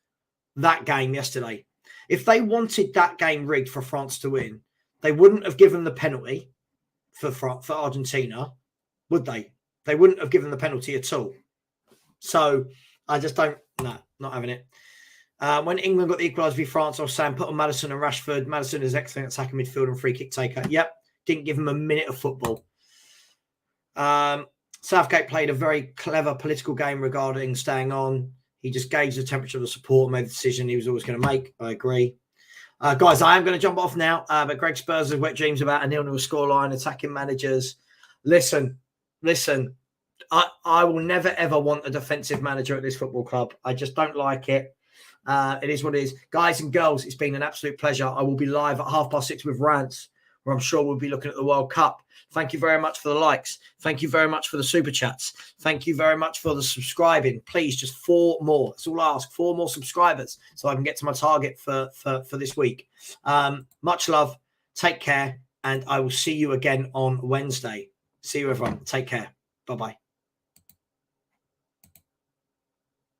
that game yesterday? If they wanted that game rigged for France to win, they wouldn't have given the penalty for Argentina, would they? They wouldn't have given the penalty at all. So I just don't, no, not having it. When England got the equaliser v France, I was saying put on Maddison and Rashford. Maddison is excellent attacking midfield and free kick taker. Yep. didn't give him a minute of football. Southgate played a very clever political game regarding staying on. He just gauged the temperature of the support and made the decision he was always going to make. I agree. Guys, I am going to jump off now, but Greg Spurs has wet dreams about a 0-0 scoreline, attacking managers. Listen. I will never, ever want a defensive manager at this football club. I just don't like it. It is what it is. Guys and girls, it's been an absolute pleasure. I will be live at 6:30 with Rants, where I'm sure we'll be looking at the World Cup. Thank you very much for the likes. Thank you very much for the super chats. Thank you very much for the subscribing. Please, just 4 more. That's all I ask. 4 more subscribers so I can get to my target for this week. Much love. Take care. And I will see you again on Wednesday. See you, everyone. Take care. Bye-bye.